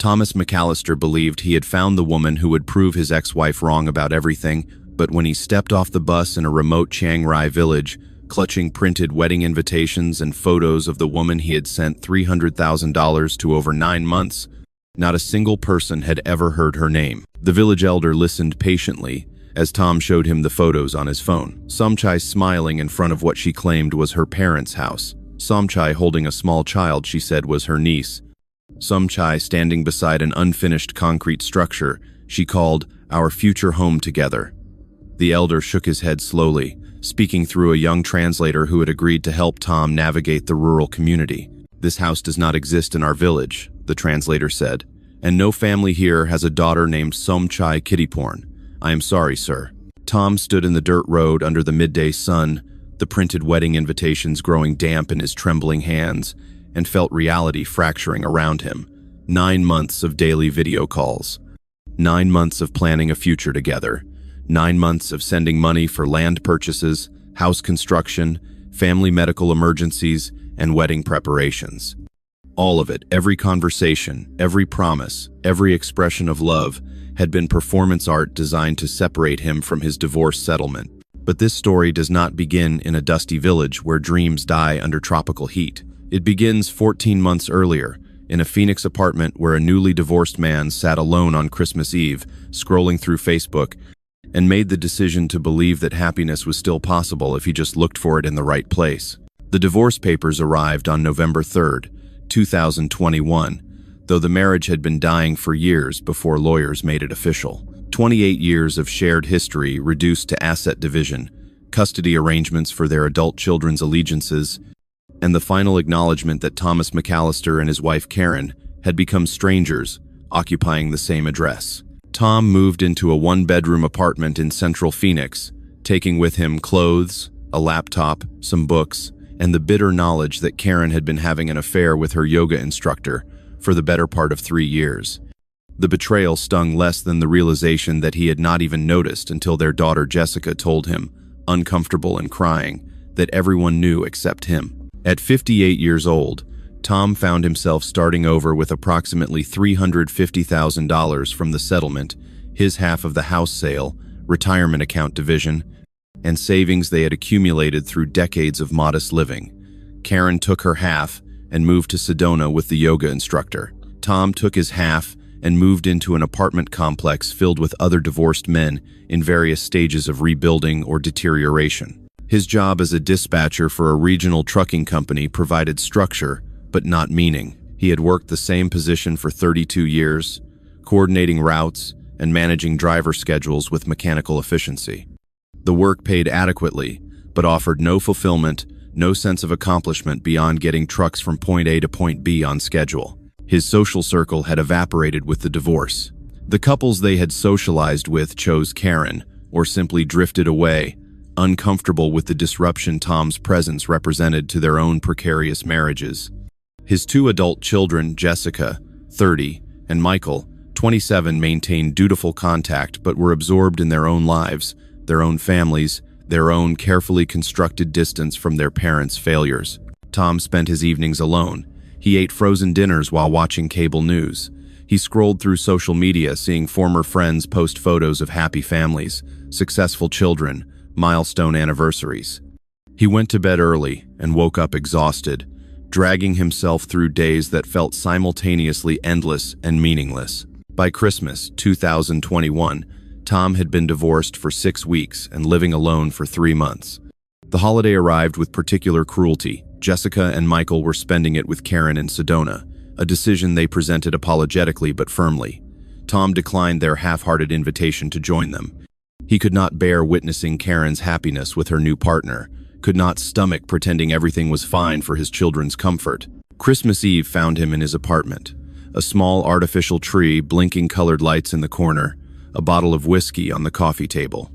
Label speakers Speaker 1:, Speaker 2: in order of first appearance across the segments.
Speaker 1: Thomas McAllister believed he had found the woman who would prove his ex-wife wrong about everything, but when he stepped off the bus in a remote Chiang Rai village, clutching printed wedding invitations and photos of the woman he had sent $300,000 to over 9 months, not a single person had ever heard her name. The village elder listened patiently as Tom showed him the photos on his phone. Somchai smiling in front of what she claimed was her parents' house. Somchai holding a small child she said was her niece. Somchai standing beside an unfinished concrete structure she called our future home together. The elder shook his head slowly, speaking through a young translator who had agreed to help Tom navigate the rural community. "This house does not exist in our village," the translator said, "and no family here has a daughter named Somchai Kittyporn. I am sorry, sir." Tom stood in the dirt road under the midday sun, the printed wedding invitations growing damp in his trembling hands, and felt reality fracturing around him. 9 months of daily video calls. 9 months of planning a future together. 9 months of sending money for land purchases, house construction, family medical emergencies, and wedding preparations. All of it, every conversation, every promise, every expression of love, had been performance art designed to separate him from his divorce settlement. But this story does not begin in a dusty village where dreams die under tropical heat. It begins 14 months earlier, in a Phoenix apartment where a newly divorced man sat alone on Christmas Eve, scrolling through Facebook, and made the decision to believe that happiness was still possible if he just looked for it in the right place. The divorce papers arrived on November 3rd, 2021, though the marriage had been dying for years before lawyers made it official. 28 years of shared history reduced to asset division, custody arrangements for their adult children's allegiances, and the final acknowledgement that Thomas McAllister and his wife Karen had become strangers, occupying the same address. Tom moved into a one-bedroom apartment in central Phoenix, taking with him clothes, a laptop, some books, and the bitter knowledge that Karen had been having an affair with her yoga instructor for the better part of 3 years. The betrayal stung less than the realization that he had not even noticed until their daughter Jessica told him, uncomfortable and crying, that everyone knew except him. At 58 years old, Tom found himself starting over with approximately $350,000 from the settlement, his half of the house sale, retirement account division, and savings they had accumulated through decades of modest living. Karen took her half and moved to Sedona with the yoga instructor. Tom took his half and moved into an apartment complex filled with other divorced men in various stages of rebuilding or deterioration. His job as a dispatcher for a regional trucking company provided structure, but not meaning. He had worked the same position for 32 years, coordinating routes and managing driver schedules with mechanical efficiency. The work paid adequately, but offered no fulfillment, no sense of accomplishment beyond getting trucks from point A to point B on schedule. His social circle had evaporated with the divorce. The couples they had socialized with chose Karen, or simply drifted away, uncomfortable with the disruption Tom's presence represented to their own precarious marriages. His 2 adult children, Jessica, 30, and Michael, 27, maintained dutiful contact but were absorbed in their own lives, their own families, their own carefully constructed distance from their parents' failures. Tom spent his evenings alone. He ate frozen dinners while watching cable news. He scrolled through social media, seeing former friends post photos of happy families, successful children, milestone anniversaries. He went to bed early and woke up exhausted, dragging himself through days that felt simultaneously endless and meaningless. By Christmas 2021, Tom had been divorced for 6 weeks and living alone for 3 months. The holiday arrived with particular cruelty. Jessica and Michael were spending it with Karen in Sedona, a decision they presented apologetically but firmly. Tom declined their half-hearted invitation to join them. He could not bear witnessing Karen's happiness with her new partner, could not stomach pretending everything was fine for his children's comfort. Christmas Eve found him in his apartment. A small artificial tree, blinking colored lights in the corner, a bottle of whiskey on the coffee table.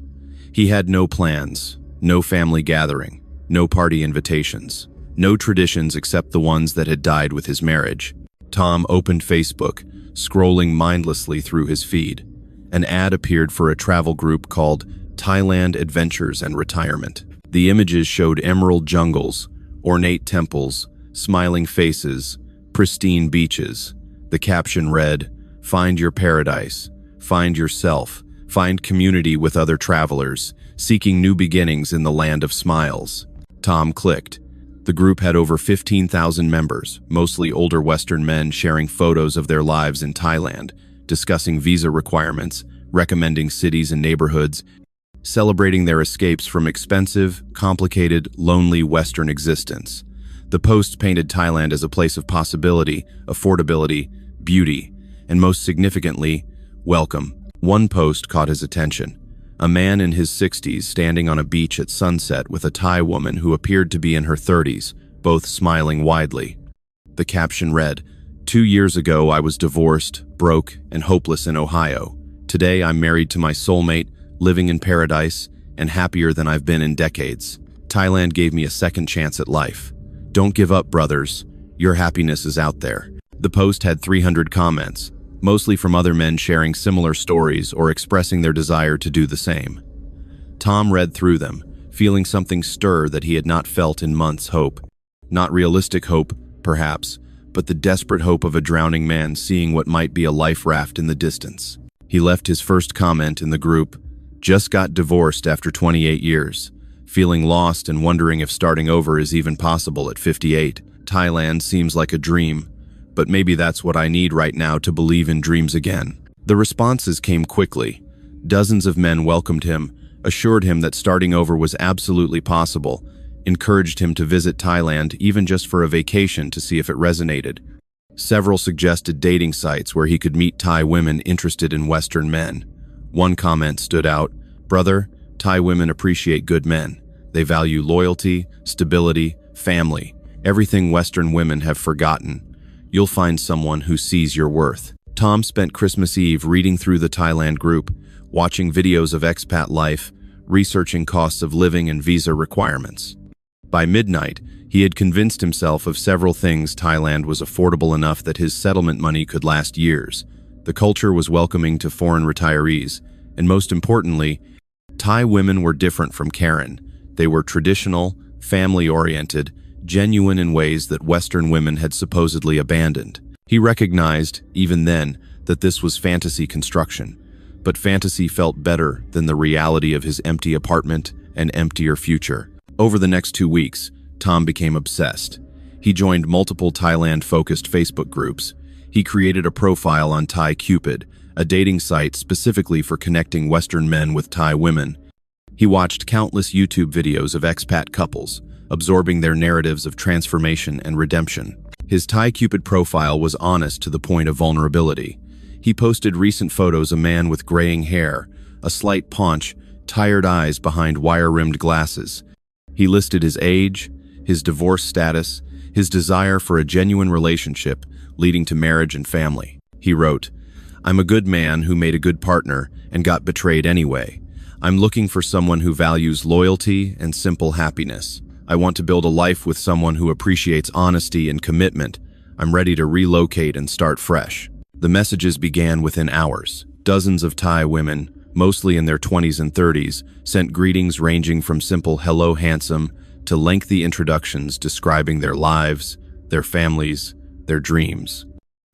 Speaker 1: He had no plans, no family gathering, no party invitations, no traditions except the ones that had died with his marriage. Tom opened Facebook, scrolling mindlessly through his feed. An ad appeared for a travel group called Thailand Adventures and Retirement. The images showed emerald jungles, ornate temples, smiling faces, pristine beaches. The caption read, Find your paradise. Find yourself. Find community with other travelers, seeking new beginnings in the land of smiles. Tom clicked. The group had over 15,000 members, mostly older Western men sharing photos of their lives in Thailand, discussing visa requirements, recommending cities and neighborhoods, celebrating their escapes from expensive, complicated, lonely Western existence. The posts painted Thailand as a place of possibility, affordability, beauty, and most significantly, welcome. One post caught his attention. A man in his 60s standing on a beach at sunset with a Thai woman who appeared to be in her 30s, both smiling widely. The caption read, "2 years ago I was divorced, broke, and hopeless in Ohio. Today I'm married to my soulmate, living in paradise, and happier than I've been in decades. Thailand gave me a second chance at life. Don't give up, brothers. Your happiness is out there." The post had 300 comments, mostly from other men sharing similar stories or expressing their desire to do the same. Tom read through them, feeling something stir that he had not felt in months. Hope. Not realistic hope, perhaps, but the desperate hope of a drowning man seeing what might be a life raft in the distance. He left his first comment in the group, "Just got divorced after 28 years. Feeling lost and wondering if starting over is even possible at 58. Thailand seems like a dream, but maybe that's what I need right now to believe in dreams again." The responses came quickly. Dozens of men welcomed him, assured him that starting over was absolutely possible, encouraged him to visit Thailand even just for a vacation to see if it resonated. Several suggested dating sites where he could meet Thai women interested in Western men. One comment stood out, "Brother, Thai women appreciate good men. They value loyalty, stability, family, everything Western women have forgotten. You'll find someone who sees your worth." Tom spent Christmas Eve reading through the Thailand group, watching videos of expat life, researching costs of living and visa requirements. By midnight, he had convinced himself of several things. Thailand was affordable enough that his settlement money could last years. The culture was welcoming to foreign retirees, and most importantly, Thai women were different from Karen. They were traditional, family-oriented, genuine in ways that Western women had supposedly abandoned. He recognized, even then, that this was fantasy construction, but fantasy felt better than the reality of his empty apartment and emptier future. Over the next 2 weeks, Tom became obsessed. He joined multiple Thailand-focused Facebook groups. He created a profile on Thai Cupid, a dating site specifically for connecting Western men with Thai women. He watched countless YouTube videos of expat couples, absorbing their narratives of transformation and redemption. His Thai Cupid profile was honest to the point of vulnerability. He posted recent photos of a man with graying hair, a slight paunch, tired eyes behind wire-rimmed glasses. He listed his age, his divorce status, his desire for a genuine relationship leading to marriage and family. He wrote, "I'm a good man who made a good partner and got betrayed anyway. I'm looking for someone who values loyalty and simple happiness. I want to build a life with someone who appreciates honesty and commitment. I'm ready to relocate and start fresh." The messages began within hours. Dozens of Thai women, mostly in their 20s and 30s, sent greetings ranging from simple "hello handsome" to lengthy introductions describing their lives, their families, their dreams.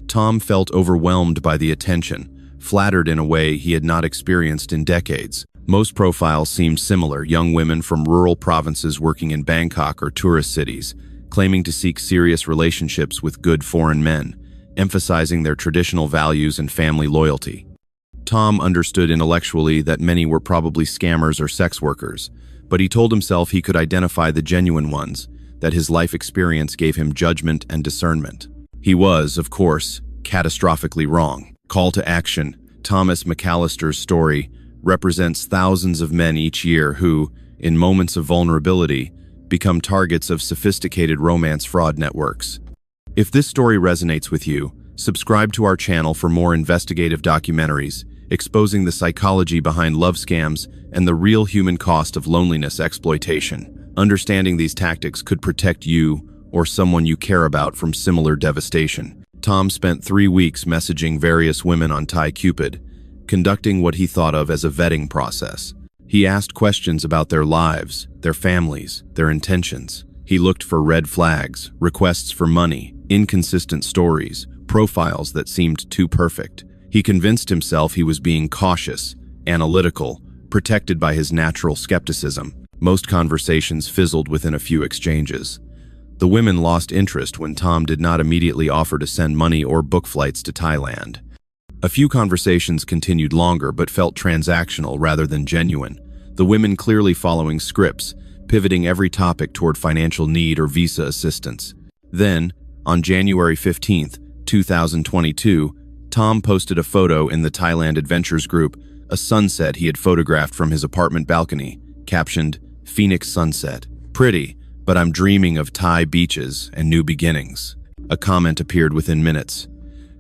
Speaker 1: Tom felt overwhelmed by the attention, flattered in a way he had not experienced in decades. Most profiles seemed similar, young women from rural provinces working in Bangkok or tourist cities, claiming to seek serious relationships with good foreign men, emphasizing their traditional values and family loyalty. Tom understood intellectually that many were probably scammers or sex workers, but he told himself he could identify the genuine ones, that his life experience gave him judgment and discernment. He was, of course, catastrophically wrong. Call to action. Thomas McAllister's story represents thousands of men each year who, in moments of vulnerability, become targets of sophisticated romance fraud networks. If this story resonates with you, subscribe to our channel for more investigative documentaries exposing the psychology behind love scams and the real human cost of loneliness exploitation. Understanding these tactics could protect you or someone you care about from similar devastation. Tom spent 3 weeks messaging various women on Thai Cupid, conducting what he thought of as a vetting process. He asked questions about their lives, their families, their intentions. He looked for red flags, requests for money, inconsistent stories, profiles that seemed too perfect. He convinced himself he was being cautious, analytical, protected by his natural skepticism. Most conversations fizzled within a few exchanges. The women lost interest when Tom did not immediately offer to send money or book flights to Thailand. A few conversations continued longer but felt transactional rather than genuine, the women clearly following scripts, pivoting every topic toward financial need or visa assistance. Then, on January 15, 2022, Tom posted a photo in the Thailand Adventures group, a sunset he had photographed from his apartment balcony, captioned, "Phoenix Sunset. Pretty, but I'm dreaming of Thai beaches and new beginnings." A comment appeared within minutes.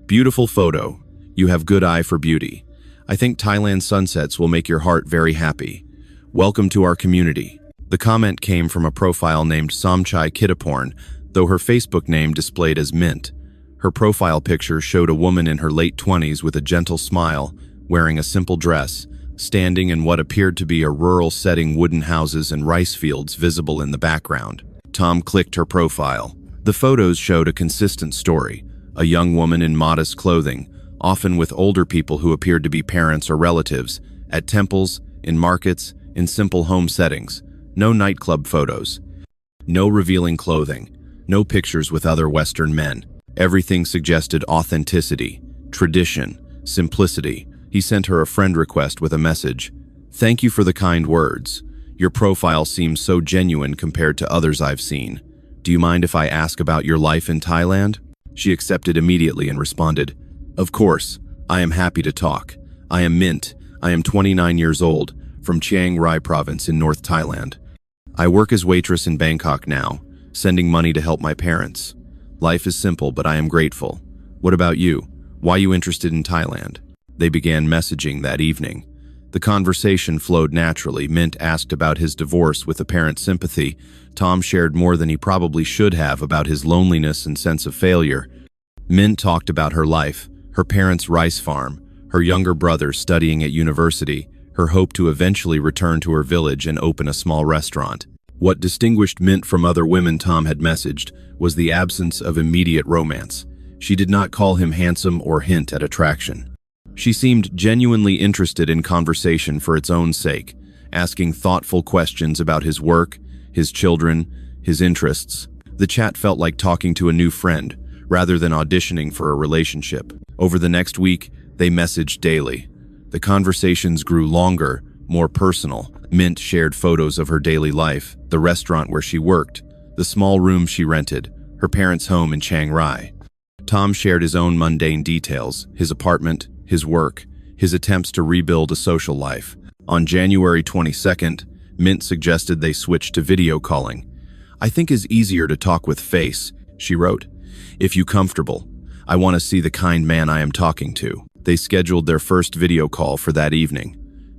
Speaker 1: "Beautiful photo. You have good eye for beauty. I think Thailand sunsets will make your heart very happy. Welcome to our community." The comment came from a profile named Somchai Kittaporn, though her Facebook name displayed as Mint. Her profile picture showed a woman in her late 20s with a gentle smile, wearing a simple dress, standing in what appeared to be a rural setting, wooden houses and rice fields visible in the background. Tom clicked her profile. The photos showed a consistent story, a young woman in modest clothing, often with older people who appeared to be parents or relatives, at temples, in markets, in simple home settings. No nightclub photos. No revealing clothing. No pictures with other Western men. Everything suggested authenticity, tradition, simplicity. He sent her a friend request with a message. "Thank you for the kind words. Your profile seems so genuine compared to others I've seen. Do you mind if I ask about your life in Thailand?" She accepted immediately and responded, "Of course, I am happy to talk. I am Mint. I am 29 years old, from Chiang Rai province in North Thailand. I work as waitress in Bangkok now, sending money to help my parents. Life is simple, but I am grateful. What about you? Why are you interested in Thailand?" They began messaging that evening. The conversation flowed naturally. Mint asked about his divorce with apparent sympathy. Tom shared more than he probably should have about his loneliness and sense of failure. Mint talked about her life, her parents' rice farm, her younger brother studying at university, her hope to eventually return to her village and open a small restaurant. What distinguished Mint from other women Tom had messaged was the absence of immediate romance. She did not call him handsome or hint at attraction. She seemed genuinely interested in conversation for its own sake, asking thoughtful questions about his work, his children, his interests. The chat felt like talking to a new friend, rather than auditioning for a relationship. Over the next week, they messaged daily. The conversations grew longer, more personal. Mint shared photos of her daily life, the restaurant where she worked, the small room she rented, her parents' home in Chiang Rai. Tom shared his own mundane details, his apartment, his work, his attempts to rebuild a social life. On January 22nd, Mint suggested they switch to video calling. "I think it's easier to talk with face," she wrote. "If you comfortable. I want to see the kind man I am talking to." They scheduled their first video call for that evening.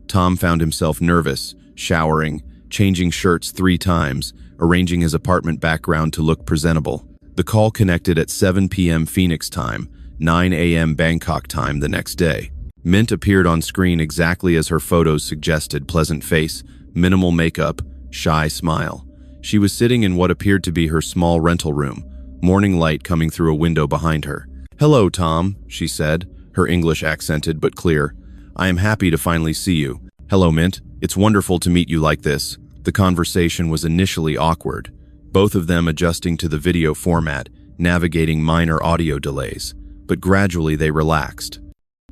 Speaker 1: Tom found himself nervous, showering, changing shirts 3 times, arranging his apartment background to look presentable. The call connected at 7 p.m. Phoenix time, 9 a.m. Bangkok time the next day. Mint appeared on screen exactly as her photos suggested: pleasant face, minimal makeup, shy smile. She was sitting in what appeared to be her small rental room, morning light coming through a window behind her. "Hello, Tom," she said, her English accented but clear. "I am happy to finally see you." "Hello, Mint. It's wonderful to meet you like this." The conversation was initially awkward, both of them adjusting to the video format, navigating minor audio delays, but gradually they relaxed.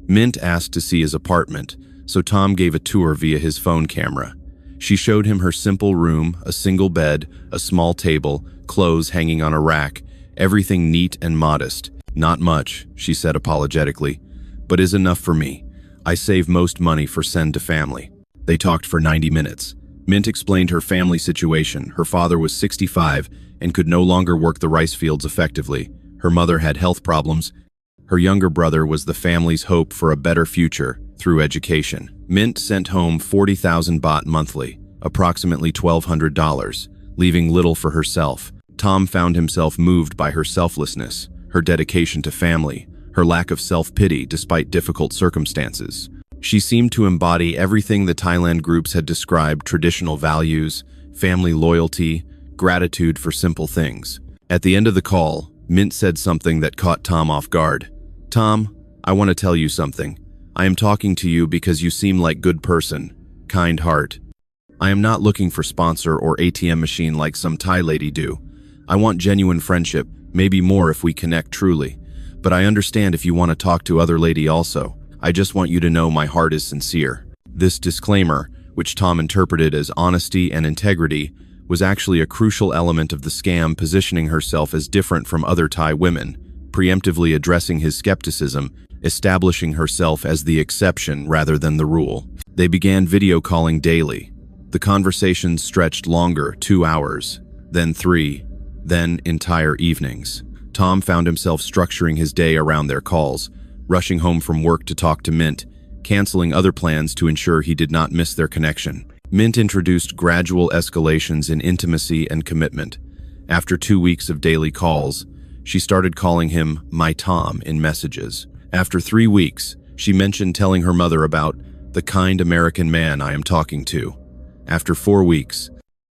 Speaker 1: Mint asked to see his apartment, so Tom gave a tour via his phone camera. She showed him her simple room, a single bed, a small table, clothes hanging on a rack, everything neat and modest. "Not much," she said apologetically, "but is enough for me. I save most money for send to family." They talked for 90 minutes. Mint explained her family situation. Her father was 65 and could no longer work the rice fields effectively. Her mother had health problems. Her younger brother was the family's hope for a better future through education. Mint sent home 40,000 baht monthly, approximately $1,200, leaving little for herself. Tom found himself moved by her selflessness, her dedication to family, her lack of self-pity despite difficult circumstances. She seemed to embody everything the Thailand groups had described: traditional values, family loyalty, gratitude for simple things. At the end of the call, Mint said something that caught Tom off guard. "Tom, I want to tell you something. I am talking to you because you seem like good person, kind heart. I am not looking for sponsor or ATM machine like some Thai lady do. I want genuine friendship, maybe more if we connect truly. But I understand if you want to talk to other lady also. I just want you to know my heart is sincere. This disclaimer, which Tom interpreted as honesty and integrity, was actually a crucial element of the scam, positioning herself as different from other Thai women, preemptively addressing his skepticism, establishing herself as the exception rather than the rule. They began video calling daily. The conversations stretched longer, 2 hours, then 3, then entire evenings. Tom found himself structuring his day around their calls, rushing home from work to talk to Mint, canceling other plans to ensure he did not miss their connection. Mint introduced gradual escalations in intimacy and commitment. After 2 weeks of daily calls, she started calling him "my Tom" in messages. After 3 weeks, she mentioned telling her mother about "the kind American man I am talking to." After 4 weeks,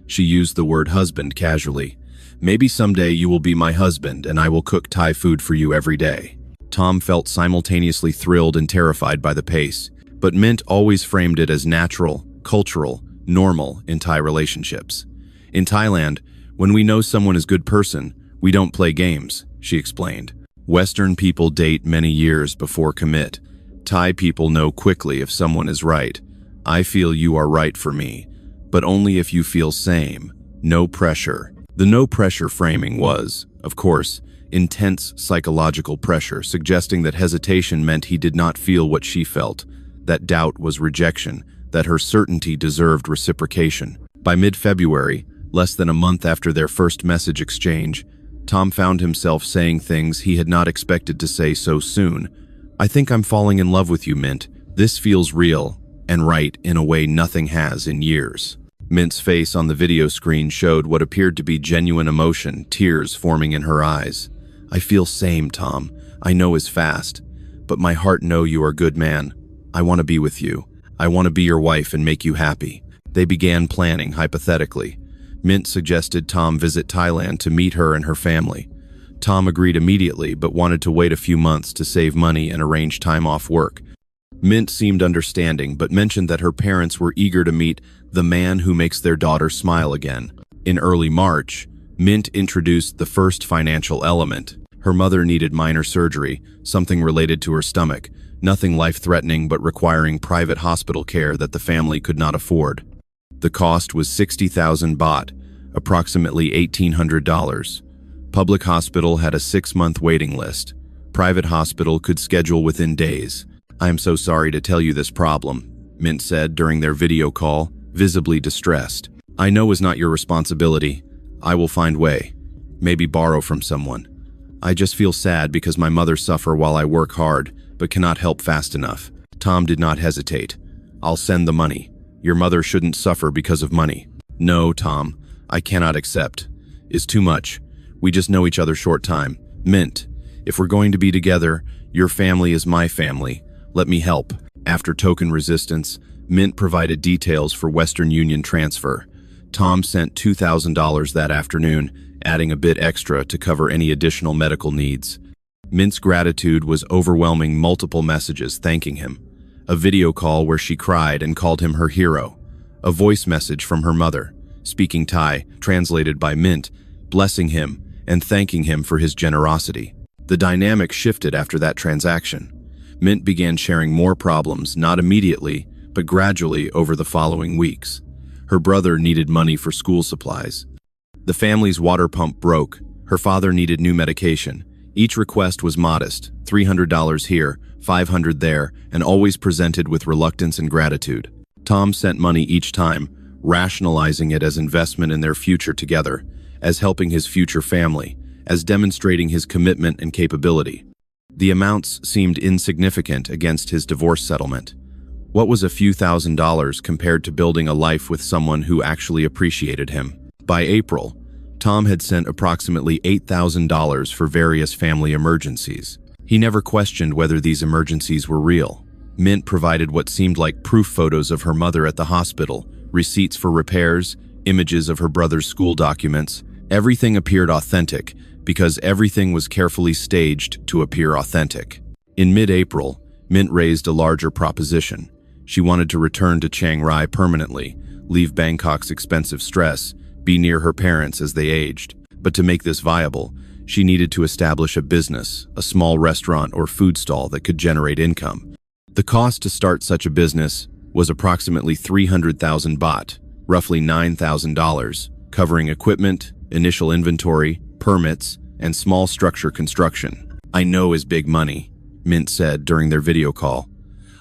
Speaker 1: she used the word husband casually. "Maybe someday you will be my husband and I will cook Thai food for you every day." Tom felt simultaneously thrilled and terrified by the pace, but Mint always framed it as natural, cultural, normal in Thai relationships. "In Thailand, when we know someone is a good person, we don't play games," she explained. "Western people date many years before commit. Thai people know quickly if someone is right. I feel you are right for me, but only if you feel same. No pressure." The no pressure framing was, of course, intense psychological pressure, suggesting that hesitation meant he did not feel what she felt, that doubt was rejection, that her certainty deserved reciprocation. By mid-February, less than a month after their first message exchange, Tom found himself saying things he had not expected to say so soon. "I think I'm falling in love with you, Mint. This feels real and right in a way nothing has in years." Mint's face on the video screen showed what appeared to be genuine emotion, tears forming in her eyes. "I feel same, Tom. I know is fast, but my heart know you are a good man. I want to be with you. I want to be your wife and make you happy." They began planning hypothetically. Mint suggested Tom visit Thailand to meet her and her family. Tom agreed immediately, but wanted to wait a few months to save money and arrange time off work. Mint seemed understanding, but mentioned that her parents were eager to meet the man who makes their daughter smile again. In early March, Mint introduced the first financial element. Her mother needed minor surgery, something related to her stomach, nothing life-threatening but requiring private hospital care that the family could not afford. The cost was 60,000 baht, approximately $1,800. Public hospital had a 6-month waiting list. Private hospital could schedule within days. "I am so sorry to tell you this problem," Mint said during their video call, visibly distressed. "I know it's not your responsibility. I will find way. Maybe borrow from someone. I just feel sad because my mother suffer while I work hard, but cannot help fast enough." Tom did not hesitate. "I'll send the money. Your mother shouldn't suffer because of money." "No, Tom, I cannot accept. It's too much. We just know each other short time. Mint, if we're going to be together, your family is my family. Let me help." After token resistance, Mint provided details for Western Union transfer. Tom sent $2,000 that afternoon, adding a bit extra to cover any additional medical needs. Mint's gratitude was overwhelming, multiple messages thanking him. A video call where she cried and called him her hero. A voice message from her mother, speaking Thai, translated by Mint, blessing him and thanking him for his generosity. The dynamic shifted after that transaction. Mint began sharing more problems, not immediately, but gradually over the following weeks. Her brother needed money for school supplies. The family's water pump broke. Her father needed new medication. Each request was modest, $300 here, $500 there, and always presented with reluctance and gratitude. Tom sent money each time, rationalizing it as investment in their future together, as helping his future family, as demonstrating his commitment and capability. The amounts seemed insignificant against his divorce settlement. What was a few $1,000s compared to building a life with someone who actually appreciated him? By April, Tom had sent approximately $8,000 for various family emergencies. He never questioned whether these emergencies were real. Mint provided what seemed like proof photos of her mother at the hospital, receipts for repairs, images of her brother's school documents. Everything appeared authentic because everything was carefully staged to appear authentic. In mid-April, Mint raised a larger proposition. She wanted to return to Chiang Rai permanently, leave Bangkok's expensive stress, be near her parents as they aged. But to make this viable, she needed to establish a business, a small restaurant or food stall that could generate income. The cost to start such a business was approximately 300,000 baht, roughly $9,000, covering equipment, initial inventory, permits, and small structure construction. "I know is big money," Mint said during their video call.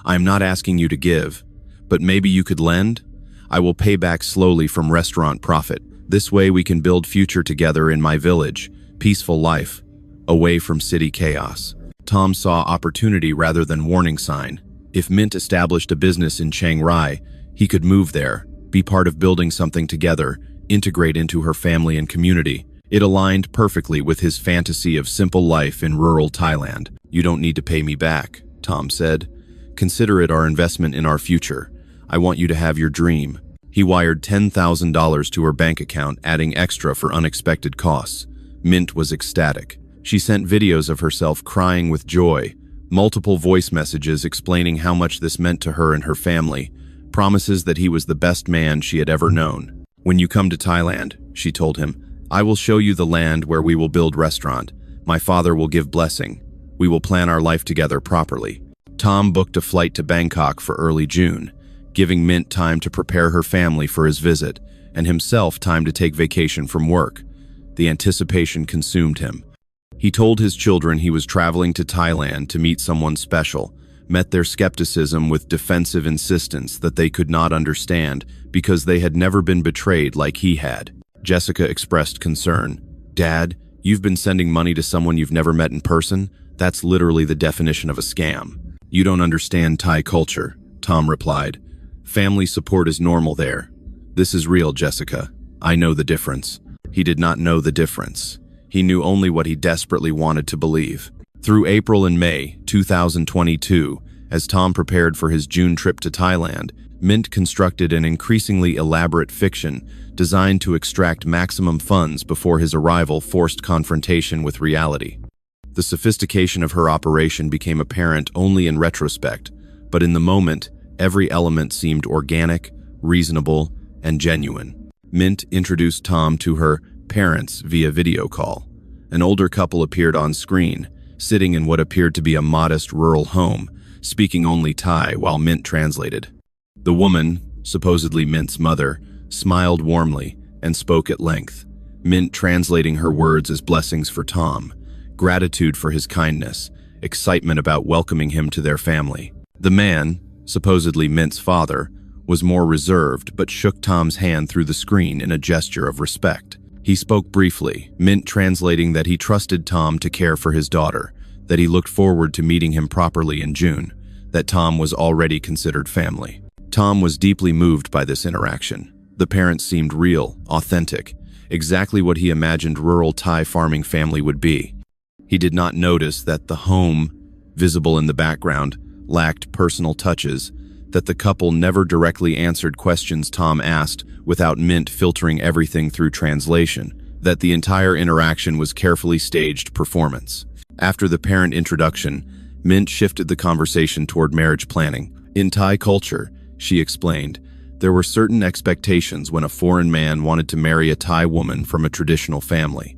Speaker 1: "I'm not asking you to give, but maybe you could lend? I will pay back slowly from restaurant profit. This way we can build future together in my village, peaceful life, away from city chaos." Tom saw opportunity rather than warning sign. If Mint established a business in Chiang Rai, he could move there, be part of building something together, integrate into her family and community. It aligned perfectly with his fantasy of simple life in rural Thailand. "You don't need to pay me back," Tom said. "Consider it our investment in our future. I want you to have your dream." He wired $10,000 to her bank account, adding extra for unexpected costs. Mint was ecstatic. She sent videos of herself crying with joy, multiple voice messages explaining how much this meant to her and her family, promises that he was the best man she had ever known. "When you come to Thailand," she told him, "I will show you the land where we will build restaurant. My father will give blessing. We will plan our life together properly." Tom booked a flight to Bangkok for early June, giving Mint time to prepare her family for his visit, and himself time to take vacation from work. The anticipation consumed him. He told his children he was traveling to Thailand to meet someone special, met their skepticism with defensive insistence that they could not understand because they had never been betrayed like he had. Jessica expressed concern. "Dad, you've been sending money to someone you've never met in person? That's literally the definition of a scam." "You don't understand Thai culture," Tom replied. "Family support is normal there. This is real, Jessica. I know the difference." He did not know the difference. He knew only what he desperately wanted to believe. Through April and May 2022, as Tom prepared for his June trip to Thailand, Mint constructed an increasingly elaborate fiction designed to extract maximum funds before his arrival forced confrontation with reality. The sophistication of her operation became apparent only in retrospect, but in the moment, every element seemed organic, reasonable, and genuine. Mint introduced Tom to her parents via video call. An older couple appeared on screen, sitting in what appeared to be a modest rural home, speaking only Thai while Mint translated. The woman, supposedly Mint's mother, smiled warmly and spoke at length, Mint translating her words as blessings for Tom, gratitude for his kindness, excitement about welcoming him to their family. The man, supposedly Mint's father, was more reserved but shook Tom's hand through the screen in a gesture of respect. He spoke briefly, Mint translating that he trusted Tom to care for his daughter, that he looked forward to meeting him properly in June, that Tom was already considered family. Tom was deeply moved by this interaction. The parents seemed real, authentic, exactly what he imagined rural Thai farming family would be. He did not notice that the home, visible in the background, lacked personal touches, that the couple never directly answered questions Tom asked without Mint filtering everything through translation, that the entire interaction was carefully staged performance. After the parent introduction, Mint shifted the conversation toward marriage planning. In Thai culture, she explained, there were certain expectations when a foreign man wanted to marry a Thai woman from a traditional family.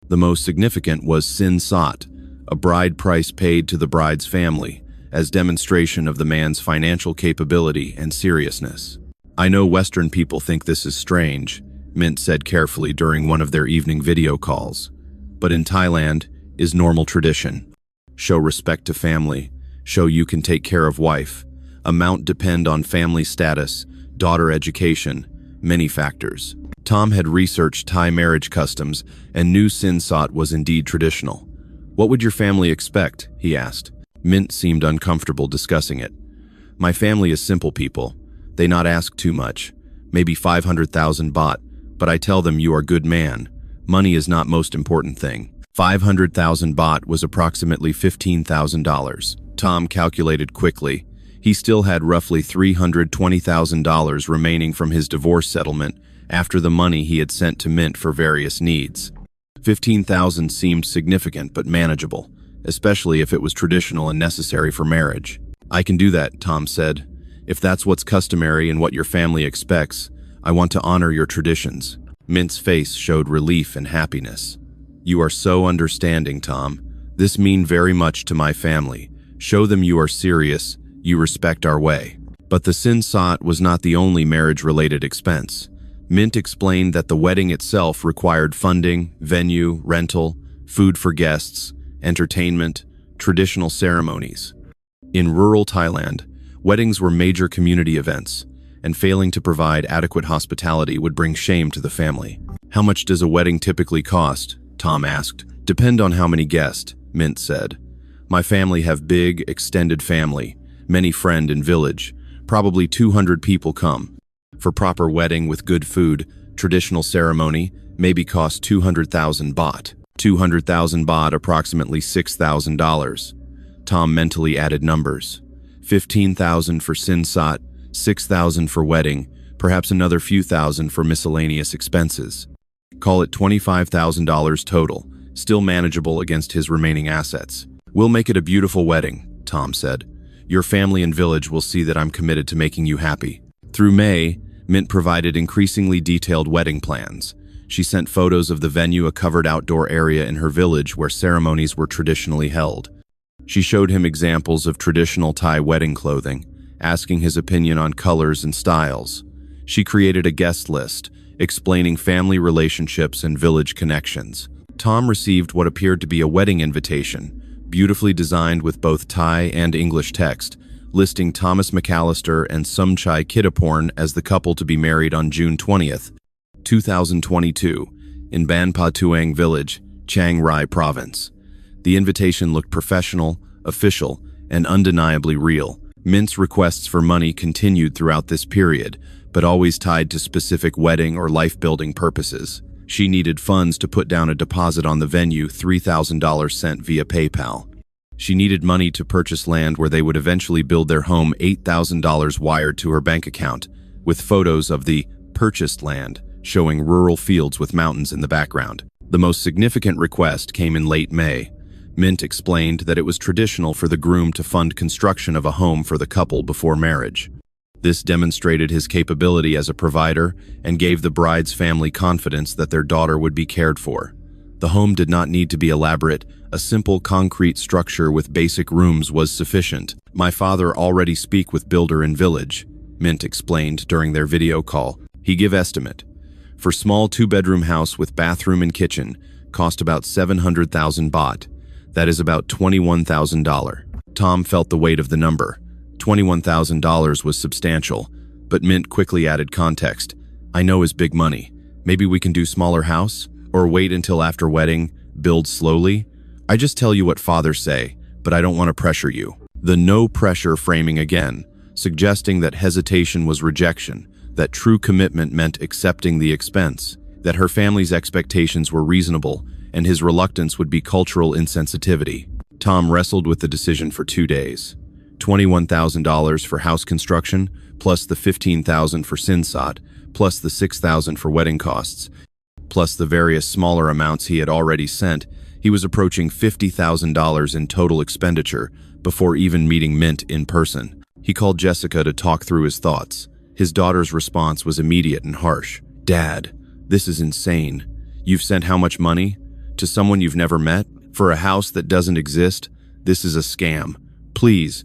Speaker 1: The most significant was sin sat, a bride price paid to the bride's family, as demonstration of the man's financial capability and seriousness. "I know Western people think this is strange," Mint said carefully during one of their evening video calls, "but in Thailand is normal tradition. Show respect to family, show you can take care of wife. Amount depend on family status, daughter education, many factors." Tom had researched Thai marriage customs and knew sin sat was indeed traditional. "What would your family expect?" he asked. Mint seemed uncomfortable discussing it. "My family is simple people. They not ask too much, maybe 500,000 baht, but I tell them you are good man. Money is not most important thing." 500,000 baht was approximately $15,000. Tom calculated quickly. He still had roughly $320,000 remaining from his divorce settlement after the money he had sent to Mint for various needs. 15,000 seemed significant but manageable, especially if it was traditional and necessary for marriage. "I can do that," Tom said. "If that's what's customary and what your family expects, I want to honor your traditions." Mint's face showed relief and happiness. "You are so understanding, Tom. This means very much to my family. Show them you are serious, you respect our way." But the sinsat was not the only marriage-related expense. Mint explained that the wedding itself required funding, venue, rental, food for guests, entertainment, traditional ceremonies. In rural Thailand, weddings were major community events, and failing to provide adequate hospitality would bring shame to the family. "How much does a wedding typically cost?" Tom asked. "Depend on how many guests," Mint said. "My family have big, extended family, many friend in village. Probably 200 people come. For proper wedding with good food, traditional ceremony, maybe cost 200,000 baht. 200,000 baht, approximately $6,000. Tom mentally added numbers. 15,000 for sinsat, 6,000 for wedding, perhaps another few thousand for miscellaneous expenses. Call it $25,000 total, still manageable against his remaining assets. "We'll make it a beautiful wedding," Tom said. "Your family and village will see that I'm committed to making you happy." Through May, Mint provided increasingly detailed wedding plans. She sent photos of the venue, a covered outdoor area in her village where ceremonies were traditionally held. She showed him examples of traditional Thai wedding clothing, asking his opinion on colors and styles. She created a guest list, explaining family relationships and village connections. Tom received what appeared to be a wedding invitation, beautifully designed with both Thai and English text, listing Thomas McAllister and Sumchai Kittaporn as the couple to be married on June 20th, 2022, in Ban Pa Tuang Village, Chiang Rai Province. The invitation looked professional, official, and undeniably real. Mint's requests for money continued throughout this period, but always tied to specific wedding or life-building purposes. She needed funds to put down a deposit on the venue, $3,000 sent via PayPal. She needed money to purchase land where they would eventually build their home, $8,000 wired to her bank account, with photos of the purchased land showing rural fields with mountains in the background. The most significant request came in late May. Mint explained that it was traditional for the groom to fund construction of a home for the couple before marriage. This demonstrated his capability as a provider and gave the bride's family confidence that their daughter would be cared for. The home did not need to be elaborate. A simple concrete structure with basic rooms was sufficient. "My father already speak with builder in village," Mint explained during their video call. "He give estimate. For small 2-bedroom house with bathroom and kitchen, cost about 700,000 baht. That is about $21,000. Tom felt the weight of the number. $21,000 was substantial, but Mint quickly added context. "I know is big money. Maybe we can do smaller house? Or wait until after wedding, build slowly? I just tell you what fathers say, but I don't want to pressure you." The no pressure framing again, suggesting that hesitation was rejection, that true commitment meant accepting the expense, that her family's expectations were reasonable, and his reluctance would be cultural insensitivity. Tom wrestled with the decision for 2 days. $21,000 for house construction, plus the $15,000 for sinsat, plus the $6,000 for wedding costs, plus the various smaller amounts he had already sent. He was approaching $50,000 in total expenditure before even meeting Mint in person. He called Jessica to talk through his thoughts. His daughter's response was immediate and harsh. "Dad, this is insane. You've sent how much money? To someone you've never met? For a house that doesn't exist? This is a scam. Please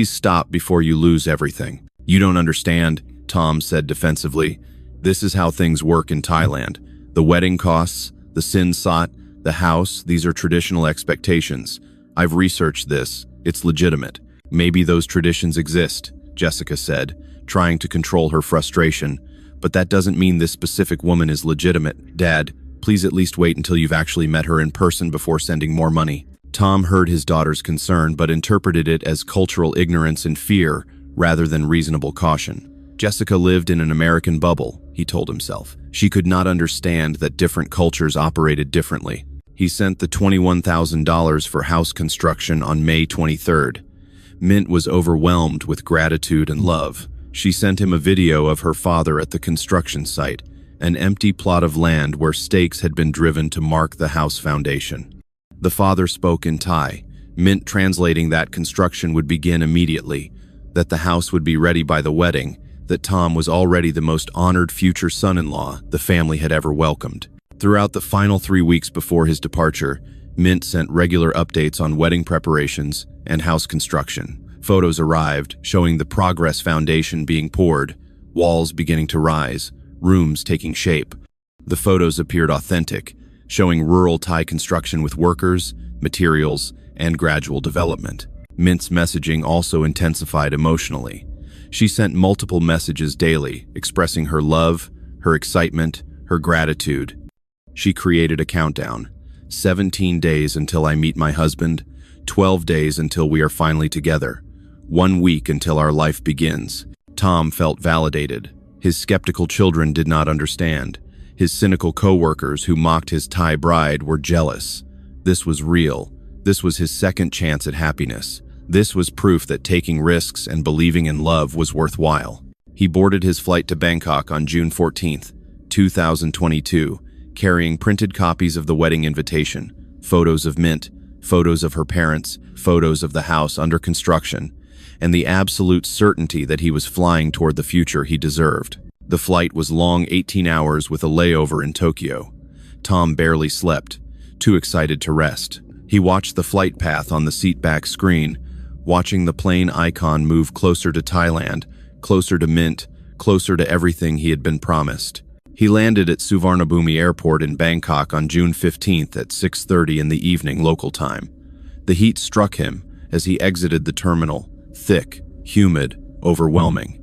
Speaker 1: stop before you lose everything." "You don't understand," Tom said defensively. "This is how things work in Thailand. The wedding costs, the sinsat, the house, these are traditional expectations. I've researched this. It's legitimate." "Maybe those traditions exist," Jessica said, trying to control her frustration. "But that doesn't mean this specific woman is legitimate. Dad, please at least wait until you've actually met her in person before sending more money." Tom heard his daughter's concern, but interpreted it as cultural ignorance and fear rather than reasonable caution. Jessica lived in an American bubble, he told himself. She could not understand that different cultures operated differently. He sent the $21,000 for house construction on May 23rd. Mint was overwhelmed with gratitude and love. She sent him a video of her father at the construction site, an empty plot of land where stakes had been driven to mark the house foundation. The father spoke in Thai, Mint translating that construction would begin immediately, that the house would be ready by the wedding, that Tom was already the most honored future son-in-law the family had ever welcomed. Throughout the final 3 weeks before his departure, Mint sent regular updates on wedding preparations and house construction. Photos arrived showing the progress foundation being poured, walls beginning to rise, rooms taking shape. The photos appeared authentic, showing rural Thai construction with workers, materials, and gradual development. Mint's messaging also intensified emotionally. She sent multiple messages daily, expressing her love, her excitement, her gratitude. She created a countdown. 17 days until I meet my husband, 12 days until we are finally together, 1 week until our life begins. Tom felt validated. His skeptical children did not understand. His cynical co-workers who mocked his Thai bride were jealous. This was real. This was his second chance at happiness. This was proof that taking risks and believing in love was worthwhile. He boarded his flight to Bangkok on June 14, 2022, carrying printed copies of the wedding invitation, photos of Mint, photos of her parents, photos of the house under construction, and the absolute certainty that he was flying toward the future he deserved. The flight was long 18 hours with a layover in Tokyo. Tom barely slept, too excited to rest. He watched the flight path on the seatback screen, watching the plane icon move closer to Thailand, closer to Mint, closer to everything he had been promised. He landed at Suvarnabhumi Airport in Bangkok on June 15th at 6:30 in the evening local time. The heat struck him as he exited the terminal, thick, humid, overwhelming.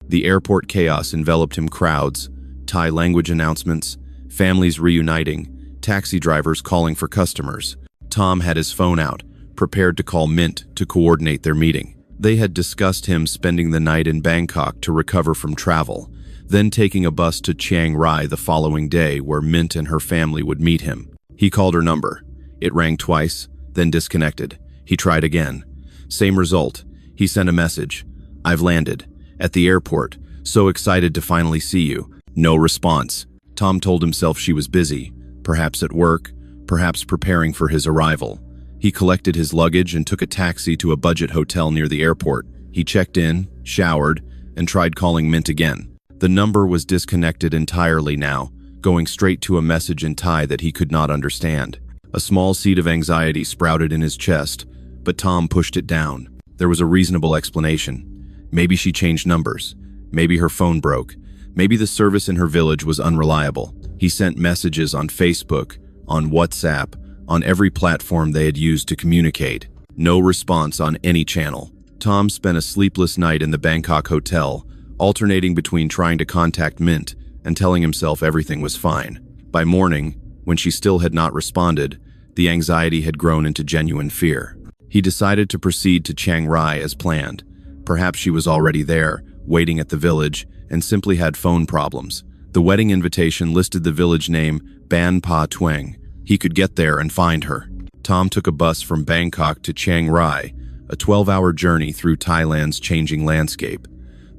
Speaker 1: The airport chaos enveloped him: crowds, Thai language announcements, families reuniting, taxi drivers calling for customers. Tom had his phone out, prepared to call Mint to coordinate their meeting. They had discussed him spending the night in Bangkok to recover from travel, then taking a bus to Chiang Rai the following day where Mint and her family would meet him. He called her number. It rang twice, then disconnected. He tried again. Same result. He sent a message. "I've landed. At the airport. So excited to finally see you." No response. Tom told himself she was busy, perhaps at work, perhaps preparing for his arrival. He collected his luggage and took a taxi to a budget hotel near the airport. He checked in, showered, and tried calling Mint again. The number was disconnected entirely now, going straight to a message in Thai that he could not understand. A small seed of anxiety sprouted in his chest, but Tom pushed it down. There was a reasonable explanation. Maybe she changed numbers. Maybe her phone broke. Maybe the service in her village was unreliable. He sent messages on Facebook, on WhatsApp, on every platform they had used to communicate. No response on any channel. Tom spent a sleepless night in the Bangkok hotel, alternating between trying to contact Mint and telling himself everything was fine. By morning, when she still had not responded, the anxiety had grown into genuine fear. He decided to proceed to Chiang Rai as planned. Perhaps she was already there, waiting at the village, and simply had phone problems. The wedding invitation listed the village name Ban Pa Tueng. He could get there and find her. Tom took a bus from Bangkok to Chiang Rai, a 12-hour journey through Thailand's changing landscape.